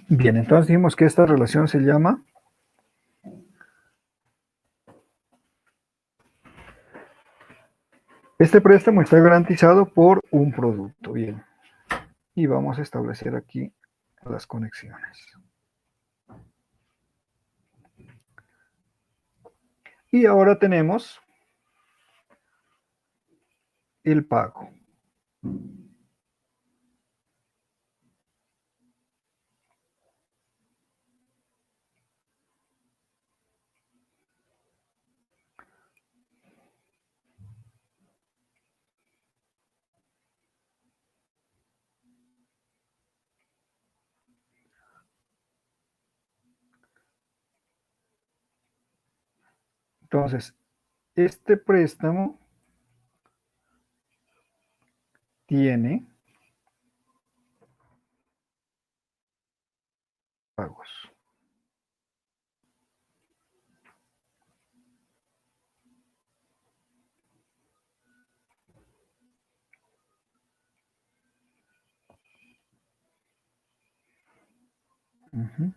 bien, entonces dijimos que esta relación se llama este préstamo está garantizado por un producto. Bien, y vamos a establecer aquí las conexiones. Y ahora tenemos el pago. Entonces, este préstamo tiene pagos. Ujú.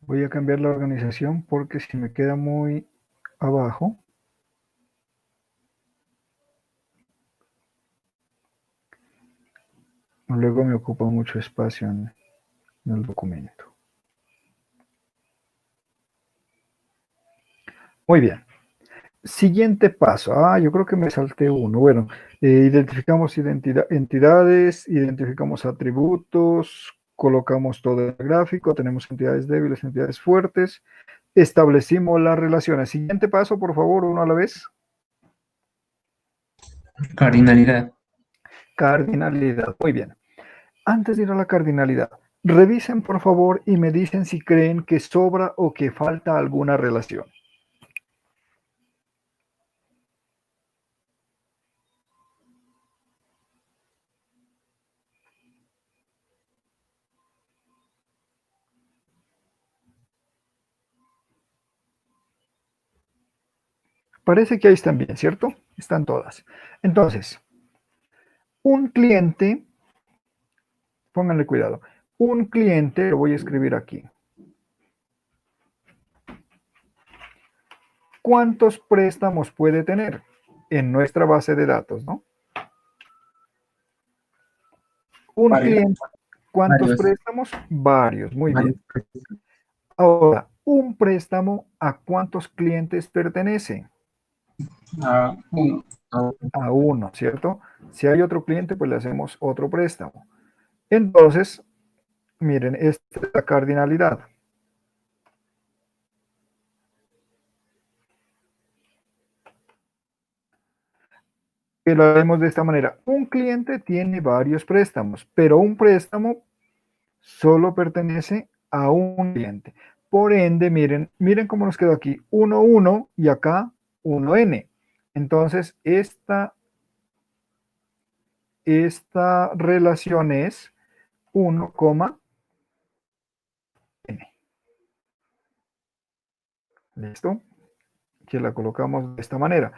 Voy a cambiar la organización porque si me queda muy abajo, luego me ocupa mucho espacio en el documento. Muy bien. Siguiente paso. Yo creo que me salté uno. Bueno, identificamos entidades, identificamos atributos, colocamos todo el gráfico, tenemos entidades débiles, entidades fuertes, establecimos las relaciones. Siguiente paso, por favor, uno a la vez. Cardinalidad. Cardinalidad. Muy bien. Antes de ir a la cardinalidad, revisen por favor y me dicen si creen que sobra o que falta alguna relación. Parece que ahí están bien, ¿cierto? Están todas. Entonces, un cliente, pónganle cuidado, un cliente, lo voy a escribir aquí. ¿Cuántos préstamos puede tener en nuestra base de datos, no? Un Varios. cliente, ¿cuántos Varios. préstamos? Varios, muy bien. Varios. Ahora, un préstamo, ¿a cuántos clientes pertenece? Uno. A uno, ¿cierto? Si hay otro cliente, pues le hacemos otro préstamo. Entonces, miren, esta es la cardinalidad. Que lo haremos de esta manera. Un cliente tiene varios préstamos, pero un préstamo solo pertenece a un cliente. Por ende, miren cómo nos quedó aquí. 1, 1 y acá 1n. Entonces, esta relación es 1, n. ¿Listo? Que la colocamos de esta manera.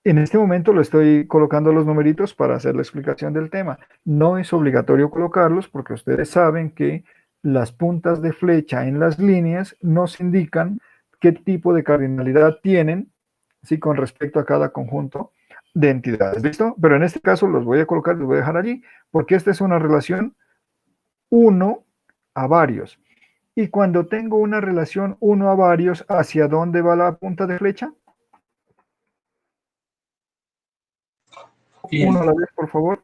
En este momento lo estoy colocando los numeritos para hacer la explicación del tema. No es obligatorio colocarlos porque ustedes saben que las puntas de flecha en las líneas nos indican qué tipo de cardinalidad tienen, ¿sí? Con respecto a cada conjunto de entidades. ¿Listo? Pero en este caso los voy a colocar, los voy a dejar allí, porque esta es una relación 1 a varios. Y cuando tengo una relación 1 a varios, ¿hacia dónde va la punta de flecha? Uno a la vez, por favor.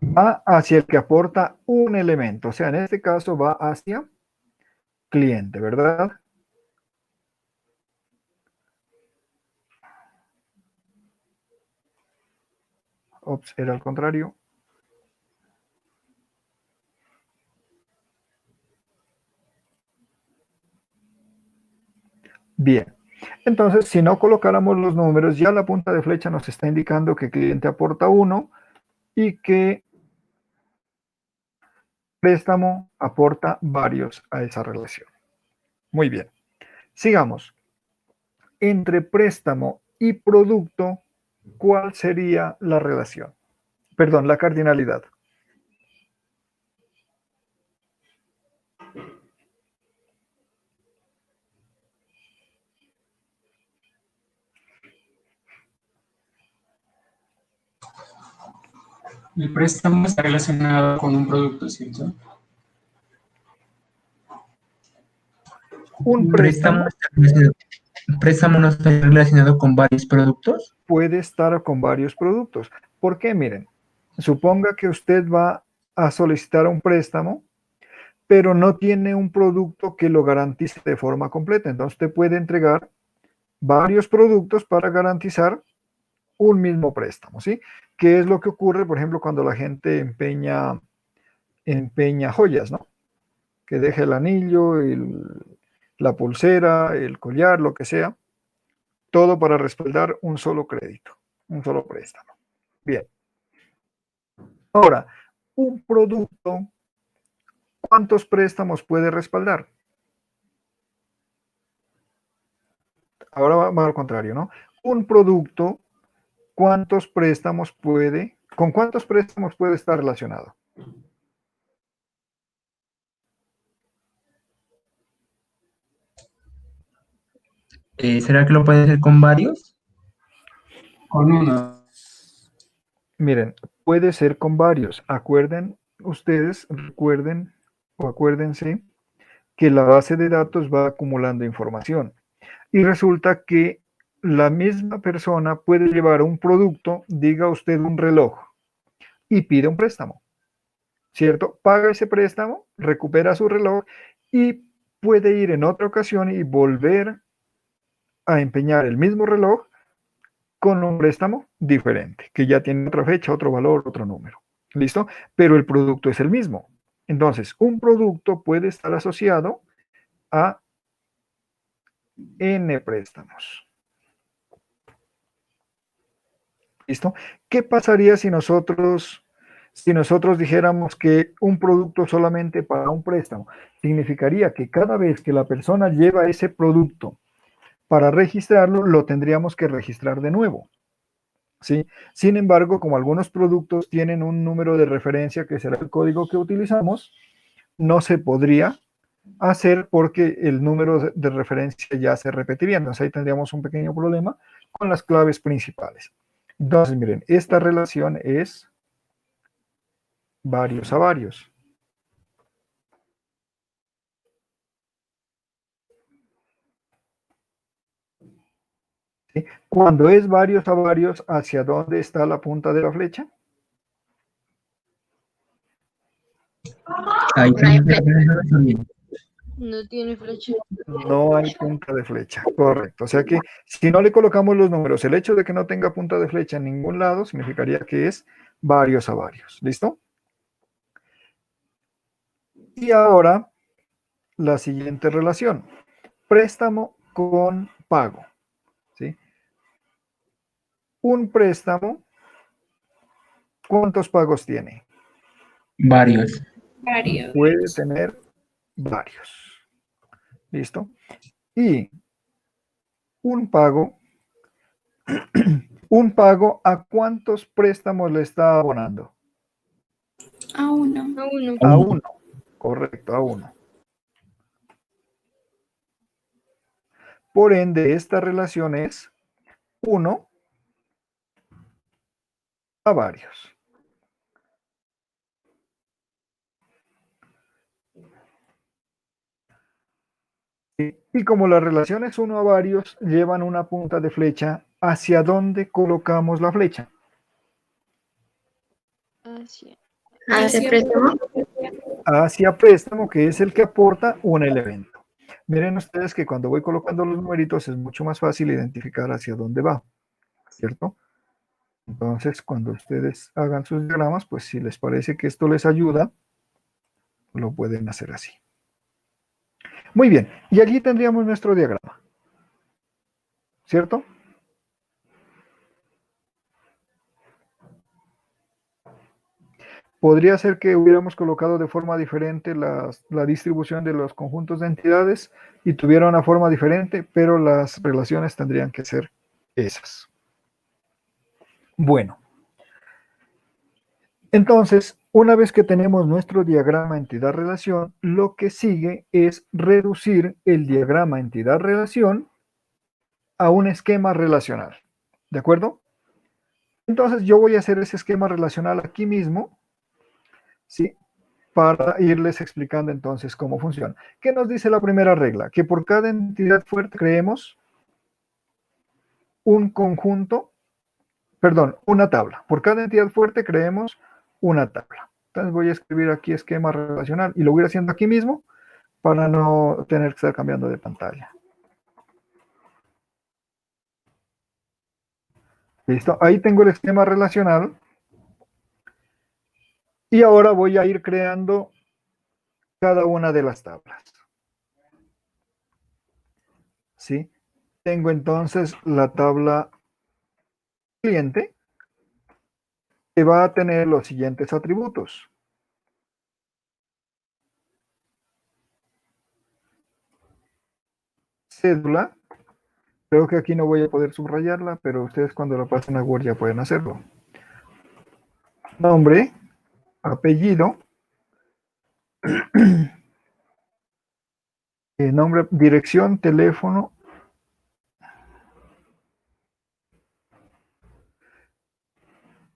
Va hacia el que aporta un elemento, o sea, en este caso va hacia cliente, ¿verdad? Ops, era al contrario. Bien, entonces si no colocáramos los números, ya la punta de flecha nos está indicando que cliente aporta 1 y que préstamo aporta varios a esa relación. Muy bien, sigamos. Entre préstamo y producto, ¿cuál sería la relación? Perdón, la cardinalidad. El préstamo está relacionado con un producto, ¿cierto? Un préstamo préstamo no está relacionado con varios productos. puede estar con varios productos. ¿Por qué? Miren, suponga que usted va a solicitar un préstamo, pero no tiene un producto que lo garantice de forma completa. Entonces usted puede entregar varios productos para garantizar un mismo préstamo, ¿sí? ¿Qué es lo que ocurre, por ejemplo, cuando la gente empeña joyas, ¿no? Que deja el anillo, la pulsera, el collar, lo que sea, todo para respaldar un solo crédito, un solo préstamo. Bien. Ahora, un producto, ¿cuántos préstamos puede respaldar? Ahora va al contrario, ¿no? Un producto, ¿con cuántos préstamos puede estar relacionado? ¿Será que lo puede hacer con varios? Con uno. Miren, puede ser con varios. Recuerden o acuérdense que la base de datos va acumulando información. Y resulta que la misma persona puede llevar un producto, diga usted un reloj, y pide un préstamo, ¿cierto? Paga ese préstamo, recupera su reloj y puede ir en otra ocasión y volver a empeñar el mismo reloj con un préstamo diferente, que ya tiene otra fecha, otro valor, otro número. ¿Listo? Pero el producto es el mismo. Entonces, un producto puede estar asociado a N préstamos. ¿Listo? ¿Qué pasaría si nosotros dijéramos que un producto solamente para un préstamo? Significaría que cada vez que la persona lleva ese producto para registrarlo, lo tendríamos que registrar de nuevo. ¿Sí? Sin embargo, como algunos productos tienen un número de referencia que será el código que utilizamos, no se podría hacer porque el número de referencia ya se repetiría. Entonces ahí tendríamos un pequeño problema con las claves principales. Entonces, miren, esta relación es varios a varios. ¿Sí? Cuando es varios a varios, ¿hacia dónde está la punta de la flecha? Ahí No hay también. No tiene flecha. No hay punta de flecha, correcto. O sea que si no le colocamos los números, el hecho de que no tenga punta de flecha en ningún lado significaría que es varios a varios. ¿Listo? Y ahora la siguiente relación, préstamo con pago. ¿Sí? Un préstamo, ¿cuántos pagos tiene? Varios. Varios. Puede tener varios. ¿Listo? Y un pago, ¿a cuántos préstamos le está abonando? A uno. A uno. A uno, correcto, a uno. Por ende, esta relación es 1 a varios. Y como las relaciones 1 a varios llevan una punta de flecha, ¿hacia dónde colocamos la flecha? Hacia. Hacia préstamo. Hacia préstamo, que es el que aporta un elemento. Miren ustedes que cuando voy colocando los numeritos es mucho más fácil identificar hacia dónde va, ¿cierto? Entonces, cuando ustedes hagan sus diagramas, pues si les parece que esto les ayuda, lo pueden hacer así. Muy bien, y allí tendríamos nuestro diagrama, ¿cierto? Podría ser que hubiéramos colocado de forma diferente la distribución de los conjuntos de entidades y tuviera una forma diferente, pero las relaciones tendrían que ser esas. Bueno, entonces, una vez que tenemos nuestro diagrama entidad-relación, lo que sigue es reducir el diagrama entidad-relación a un esquema relacional. ¿De acuerdo? Entonces, yo voy a hacer ese esquema relacional aquí mismo, ¿sí? Para irles explicando entonces cómo funciona. ¿Qué nos dice la primera regla? Que por cada entidad fuerte creemos un conjunto, perdón, una tabla. Por cada entidad fuerte creemos una tabla. Entonces voy a escribir aquí esquema relacional y lo voy a ir haciendo aquí mismo para no tener que estar cambiando de pantalla. Listo, ahí tengo el esquema relacional y ahora voy a ir creando cada una de las tablas. ¿Sí? Tengo entonces la tabla cliente, que va a tener los siguientes atributos. Cédula. Creo que aquí no voy a poder subrayarla, pero ustedes cuando la pasen a Word ya pueden hacerlo. Nombre, apellido, nombre, dirección, teléfono,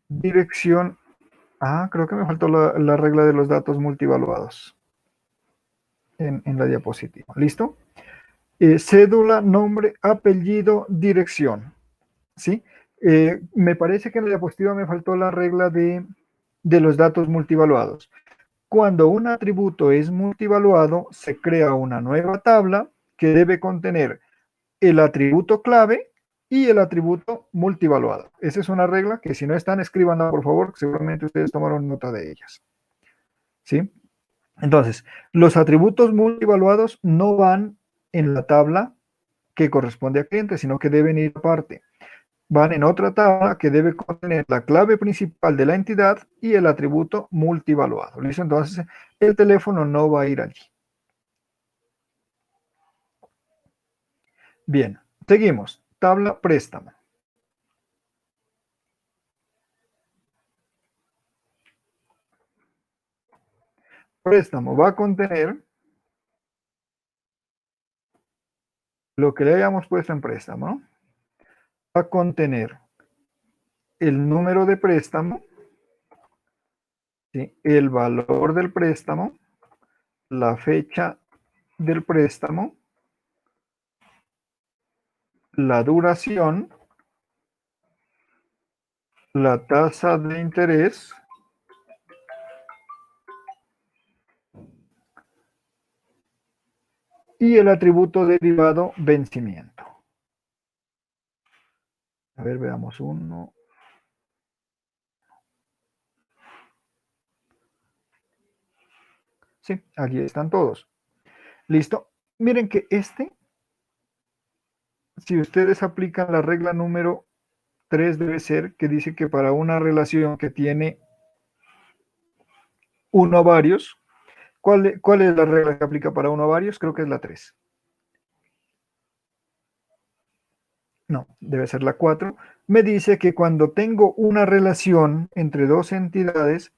dirección. Creo que me faltó la regla de los datos multivaluados en la diapositiva. ¿Listo? Cédula, nombre, apellido, dirección. ¿Sí? Me parece que en la diapositiva me faltó la regla de los datos multivaluados. Cuando un atributo es multivaluado, se crea una nueva tabla que debe contener el atributo clave y el atributo multivaluado. Esa es una regla que si no están, escríbanla por favor, que seguramente ustedes tomaron nota de ellas. ¿Sí? Entonces, los atributos multivaluados no van en la tabla que corresponde a cliente, sino que deben ir aparte. Van en otra tabla que debe contener la clave principal de la entidad y el atributo multivaluado. ¿Listo? Entonces, el teléfono no va a ir allí. Bien, seguimos. Tabla préstamo. Préstamo va a contener lo que le hayamos puesto en préstamo, ¿no? Va a contener el número de préstamo, ¿sí? El valor del préstamo, la fecha del préstamo, la duración, la tasa de interés, y el atributo derivado vencimiento. A ver, veamos uno. Sí, aquí están todos. ¿Listo? Miren que si ustedes aplican la regla número 3, debe ser que dice que para una relación que tiene uno a varios, ¿cuál es la regla que aplica para uno a varios? Creo que es la 3. No, debe ser la 4. Me dice que cuando tengo una relación entre dos entidades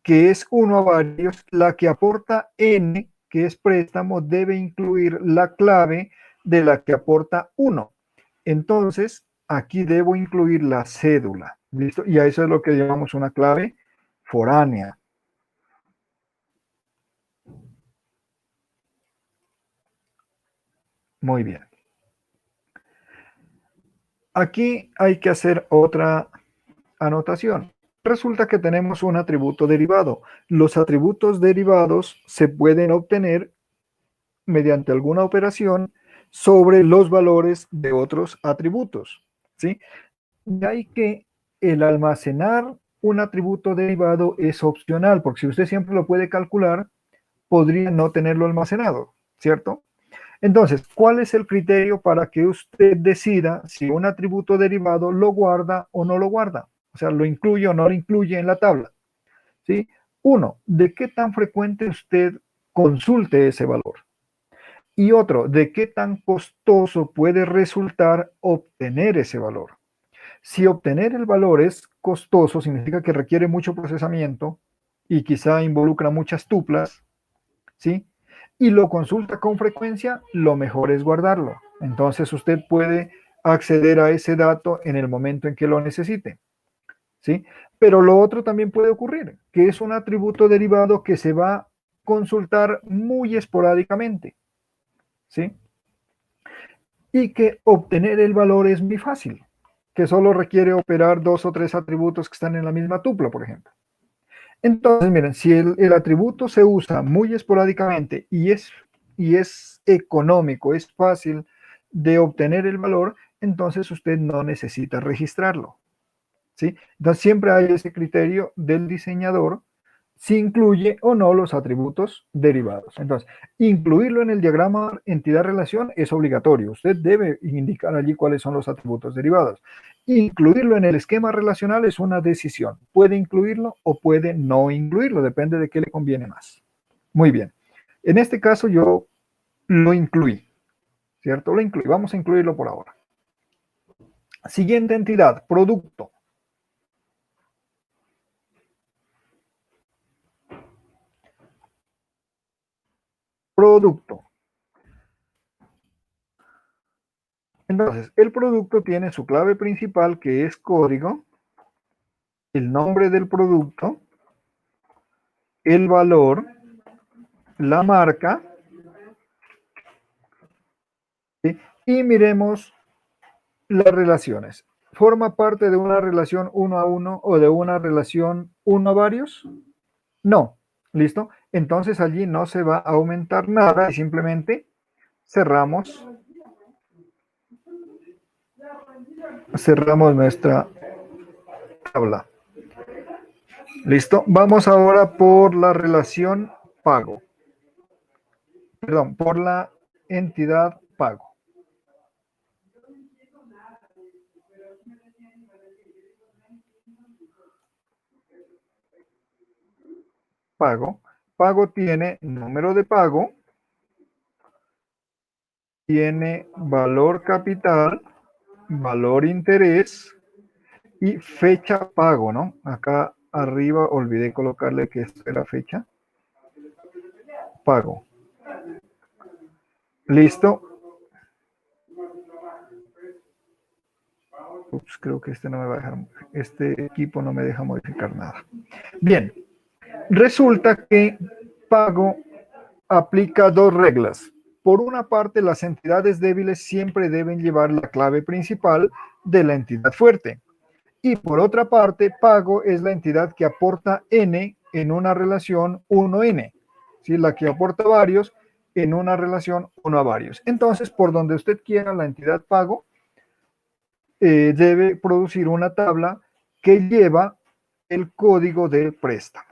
que es uno a varios, la que aporta N, que es préstamo, debe incluir la clave de la que aporta 1. Entonces, aquí debo incluir la cédula. ¿Listo? Y a eso es lo que llamamos una clave foránea. Muy bien. Aquí hay que hacer otra anotación. Resulta que tenemos un atributo derivado. Los atributos derivados se pueden obtener mediante alguna operación sobre los valores de otros atributos, ¿sí? Y hay que el almacenar un atributo derivado es opcional, porque si usted siempre lo puede calcular, podría no tenerlo almacenado, ¿cierto? Entonces, ¿cuál es el criterio para que usted decida si un atributo derivado lo guarda o no lo guarda? O sea, lo incluye o no lo incluye en la tabla, ¿sí? 1, ¿de qué tan frecuente usted consulte ese valor? Y otro, ¿de qué tan costoso puede resultar obtener ese valor? Si obtener el valor es costoso, significa que requiere mucho procesamiento y quizá involucra muchas tuplas, ¿sí? Y lo consulta con frecuencia, lo mejor es guardarlo. Entonces usted puede acceder a ese dato en el momento en que lo necesite, ¿sí? Pero lo otro también puede ocurrir, que es un atributo derivado que se va a consultar muy esporádicamente, ¿sí? Y que obtener el valor es muy fácil, que solo requiere operar 2 o 3 atributos que están en la misma tupla, por ejemplo. Entonces, miren, si el atributo se usa muy esporádicamente y es económico, es fácil de obtener el valor, entonces usted no necesita registrarlo, ¿sí? Entonces siempre hay ese criterio del diseñador si incluye o no los atributos derivados. Entonces, incluirlo en el diagrama entidad-relación es obligatorio. Usted debe indicar allí cuáles son los atributos derivados. Incluirlo en el esquema relacional es una decisión. Puede incluirlo o puede no incluirlo, depende de qué le conviene más. Muy bien. En este caso yo lo incluí, ¿cierto? Lo incluí. Vamos a incluirlo por ahora. Siguiente entidad, producto. Producto. Entonces, el producto tiene su clave principal, que es código, el nombre del producto, el valor, la marca, ¿sí? Y miremos las relaciones. ¿Forma parte de una relación uno a uno o de una relación uno a varios? No. ¿Listo? Entonces allí no se va a aumentar nada y simplemente cerramos nuestra tabla. ¿Listo? Vamos ahora por la relación pago. Perdón, por la entidad pago. Pago. Pago tiene número de pago, tiene valor capital, valor interés y fecha pago, ¿no? Acá arriba olvidé colocarle que esto era fecha pago. ¿Listo? Ups, creo que este no me va a dejar, este equipo no me deja modificar nada. Bien, resulta que pago aplica dos reglas. Por una parte, las entidades débiles siempre deben llevar la clave principal de la entidad fuerte. Y por otra parte, pago es la entidad que aporta n en una relación 1n. ¿Sí? La que aporta varios en una relación 1 a varios. Entonces, por donde usted quiera la entidad pago, debe producir una tabla que lleva el código de préstamo.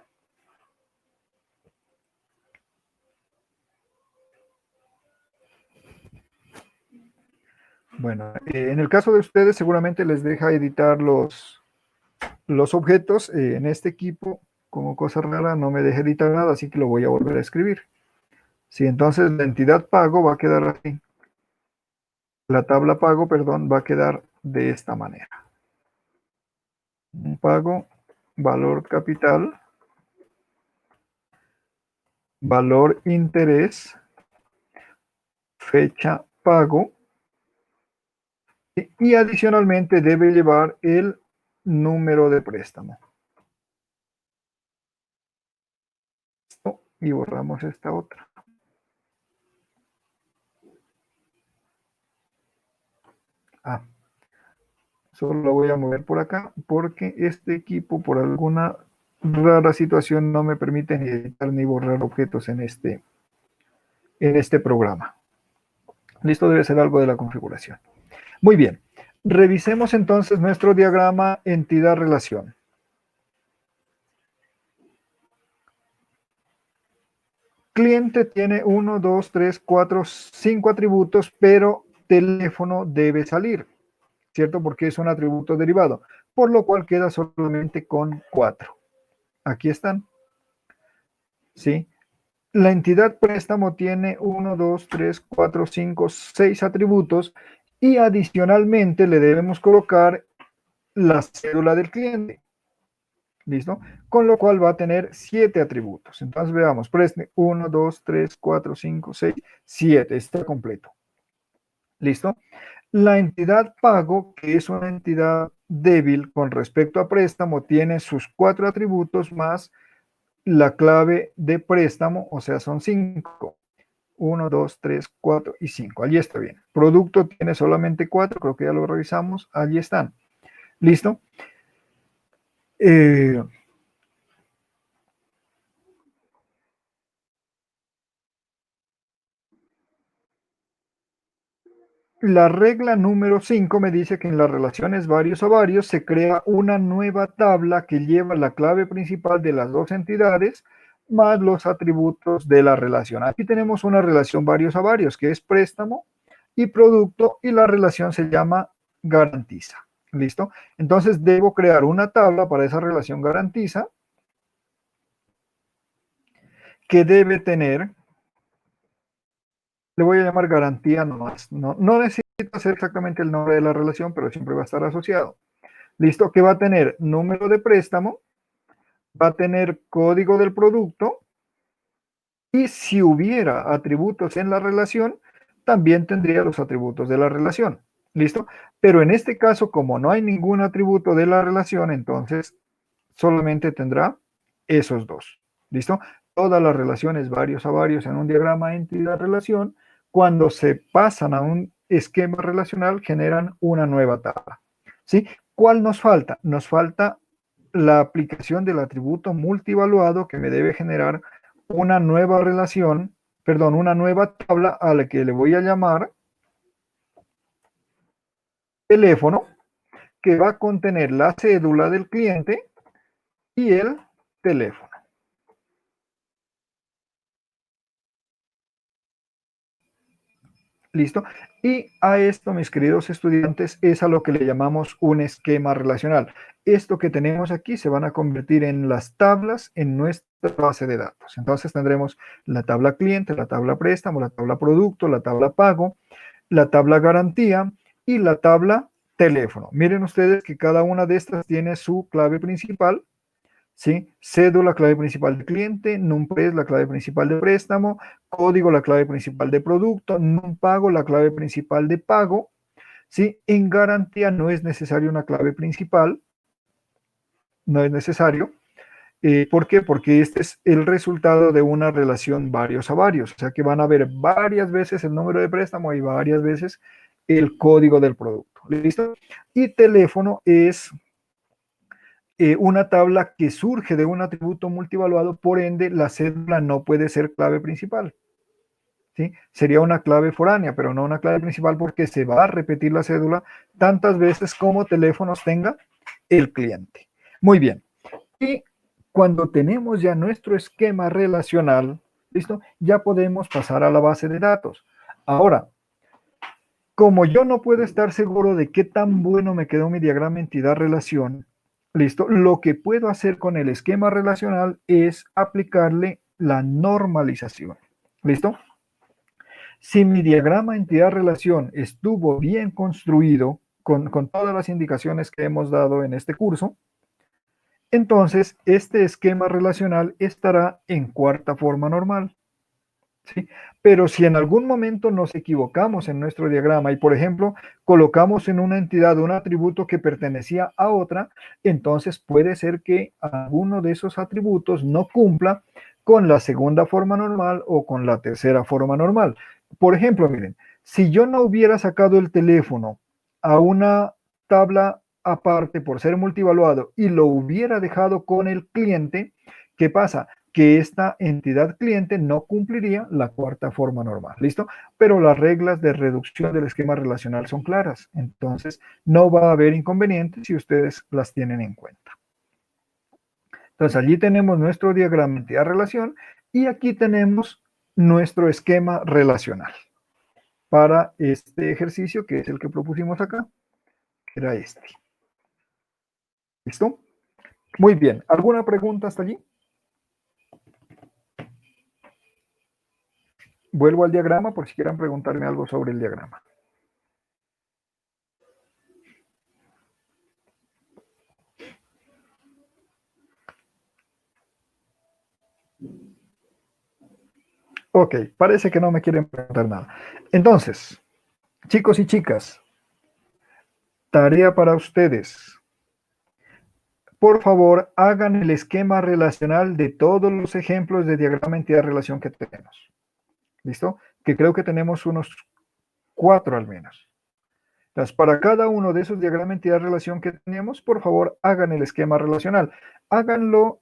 Bueno, en el caso de ustedes seguramente les deja editar los objetos. En este equipo, como cosa rara, no me deja editar nada, así que lo voy a volver a escribir. Sí, entonces la entidad pago va a quedar así. La tabla pago, perdón, va a quedar de esta manera. Un pago, valor capital, valor interés, fecha pago, y adicionalmente debe llevar el número de préstamo. Y borramos esta otra. Solo lo voy a mover por acá porque este equipo por alguna rara situación no me permite ni editar ni borrar objetos en este programa. Listo, debe ser algo de la configuración. Muy bien, revisemos entonces nuestro diagrama entidad-relación. Cliente tiene 1, 2, 3, 4, 5 atributos, pero teléfono debe salir, ¿cierto? Porque es un atributo derivado, por lo cual queda solamente con 4. Aquí están. ¿Sí? La entidad préstamo tiene 1, 2, 3, 4, 5, 6 atributos y adicionalmente le debemos colocar la cédula del cliente. ¿Listo? Con lo cual va a tener 7 atributos. Entonces veamos, preste 1, 2, 3, 4, 5, 6, 7. Está completo. ¿Listo? La entidad pago, que es una entidad débil con respecto a préstamo, tiene sus 4 atributos más la clave de préstamo, o sea, son 5. 1, 2, 3, 4 y 5. Allí está bien. Producto tiene solamente 4, creo que ya lo revisamos. Allí están. ¿Listo? La regla número 5 me dice que en las relaciones varios a varios se crea una nueva tabla que lleva la clave principal de las dos entidades más los atributos de la relación. Aquí tenemos una relación varios a varios que es préstamo y producto y la relación se llama garantiza. ¿Listo? Entonces debo crear una tabla para esa relación garantiza que debe tener, le voy a llamar garantía nomás. No necesito hacer exactamente el nombre de la relación, pero siempre va a estar asociado. ¿Listo? Que va a tener número de préstamo, va a tener código del producto y si hubiera atributos en la relación, también tendría los atributos de la relación. ¿Listo? Pero en este caso, como no hay ningún atributo de la relación, entonces solamente tendrá esos dos. ¿Listo? Todas las relaciones varios a varios en un diagrama entidad-relación, cuando se pasan a un esquema relacional, generan una nueva tabla. ¿Sí? ¿Cuál nos falta? Nos falta la aplicación del atributo multivaluado que me debe generar una nueva relación, perdón, una nueva tabla a la que le voy a llamar teléfono, que va a contener la cédula del cliente y el teléfono. ¿Listo? Y a esto, mis queridos estudiantes, es a lo que le llamamos un esquema relacional. Esto que tenemos aquí se van a convertir en las tablas en nuestra base de datos. Entonces tendremos la tabla cliente, la tabla préstamo, la tabla producto, la tabla pago, la tabla garantía y la tabla teléfono. Miren ustedes que cada una de estas tiene su clave principal. ¿Sí? Cédula, clave principal de cliente, NumPress, la clave principal de préstamo, código, la clave principal de producto, NumPago, la clave principal de pago. ¿Sí? En garantía no es necesario una clave principal, no es necesario. ¿Por qué? Porque este es el resultado de una relación varios a varios, o sea que van a ver varias veces el número de préstamo y varias veces el código del producto. ¿Listo? Y teléfono es una tabla que surge de un atributo multivaluado, por ende la cédula no puede ser clave principal. ¿Sí? Sería una clave foránea, pero no una clave principal porque se va a repetir la cédula tantas veces como teléfonos tenga el cliente. Muy bien. Y cuando tenemos ya nuestro esquema relacional, ¿listo? Ya podemos pasar a la base de datos. Ahora, como yo no puedo estar seguro de qué tan bueno me quedó mi diagrama entidad-relación, ¿listo? Lo que puedo hacer con el esquema relacional es aplicarle la normalización. ¿Listo? Si mi diagrama entidad-relación estuvo bien construido, con todas las indicaciones que hemos dado en este curso, entonces este esquema relacional estará en cuarta forma normal. ¿Sí? Pero si en algún momento nos equivocamos en nuestro diagrama y, por ejemplo, colocamos en una entidad un atributo que pertenecía a otra, entonces puede ser que alguno de esos atributos no cumpla con la segunda forma normal o con la tercera forma normal. Por ejemplo, miren, si yo no hubiera sacado el teléfono a una tabla aparte por ser multivaluado y lo hubiera dejado con el cliente, ¿qué pasa? Que esta entidad cliente no cumpliría la cuarta forma normal, ¿listo? Pero las reglas de reducción del esquema relacional son claras, entonces no va a haber inconvenientes si ustedes las tienen en cuenta. Entonces allí tenemos nuestro diagrama entidad-relación y aquí tenemos nuestro esquema relacional para este ejercicio que es el que propusimos acá, que era este. ¿Listo? Muy bien, ¿alguna pregunta hasta allí? Vuelvo al diagrama por si quieran preguntarme algo sobre el diagrama. Ok, parece que no me quieren preguntar nada. Entonces, chicos y chicas, tarea para ustedes. Por favor, hagan el esquema relacional de todos los ejemplos de diagrama entidad-relación que tenemos. ¿Listo? Que creo que tenemos unos 4 al menos. Entonces, para cada uno de esos diagramas entidad-relación que tenemos, por favor, hagan el esquema relacional. Háganlo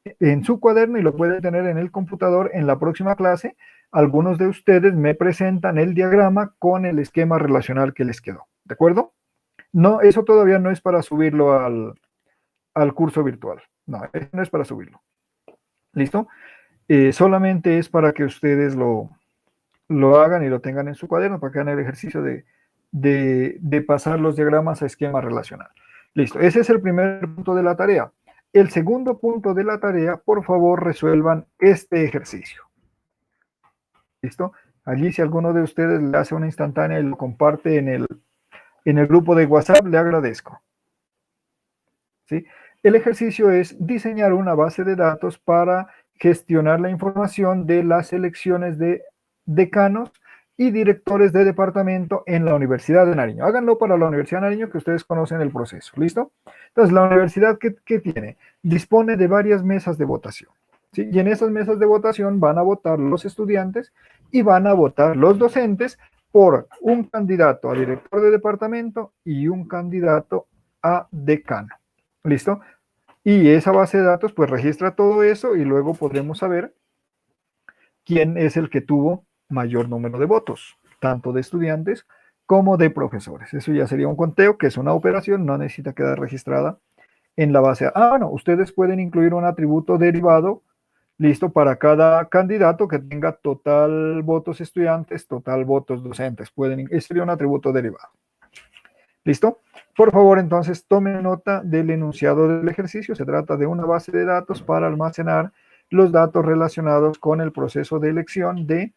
en su cuaderno y lo pueden tener en el computador en la próxima clase. Algunos de ustedes me presentan el diagrama con el esquema relacional que les quedó. ¿De acuerdo? No, eso todavía no es para subirlo al curso virtual. No, eso no es para subirlo. ¿Listo? Solamente es para que ustedes lo hagan y lo tengan en su cuaderno, para que hagan el ejercicio de de pasar los diagramas a esquema relacional. Listo, ese es el primer punto de la tarea. El segundo punto de la tarea, por favor, resuelvan este ejercicio. ¿Listo? Allí, si alguno de ustedes le hace una instantánea y lo comparte en el grupo de WhatsApp, le agradezco. ¿Sí? El ejercicio es diseñar una base de datos para gestionar la información de las elecciones de decanos y directores de departamento en la Universidad de Nariño. Háganlo para la Universidad de Nariño, que ustedes conocen el proceso. ¿Listo? Entonces, la universidad, ¿qué tiene? Dispone de varias mesas de votación. ¿Sí? Y en esas mesas de votación van a votar los estudiantes y van a votar los docentes por un candidato a director de departamento y un candidato a decano. ¿Listo? Y esa base de datos pues registra todo eso y luego podremos saber quién es el que tuvo mayor número de votos, tanto de estudiantes como de profesores. Eso ya sería un conteo, que es una operación, no necesita quedar registrada en la base. Bueno, ustedes pueden incluir un atributo derivado, listo, para cada candidato que tenga total votos estudiantes, total votos docentes. Ese sería un atributo derivado. ¿Listo? Por favor, entonces, tomen nota del enunciado del ejercicio. Se trata de una base de datos para almacenar los datos relacionados con el proceso de elección de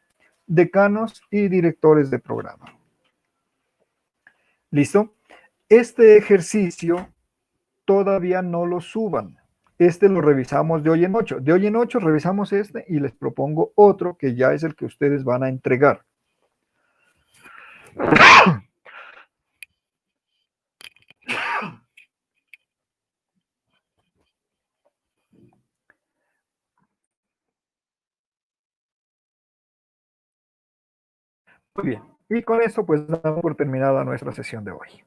decanos y directores de programa. ¿Listo? Este ejercicio todavía no lo suban. Este lo revisamos de hoy en 8. De hoy en 8 revisamos este y les propongo otro que ya es el que ustedes van a entregar. Muy bien. Y con esto pues damos por terminada nuestra sesión de hoy.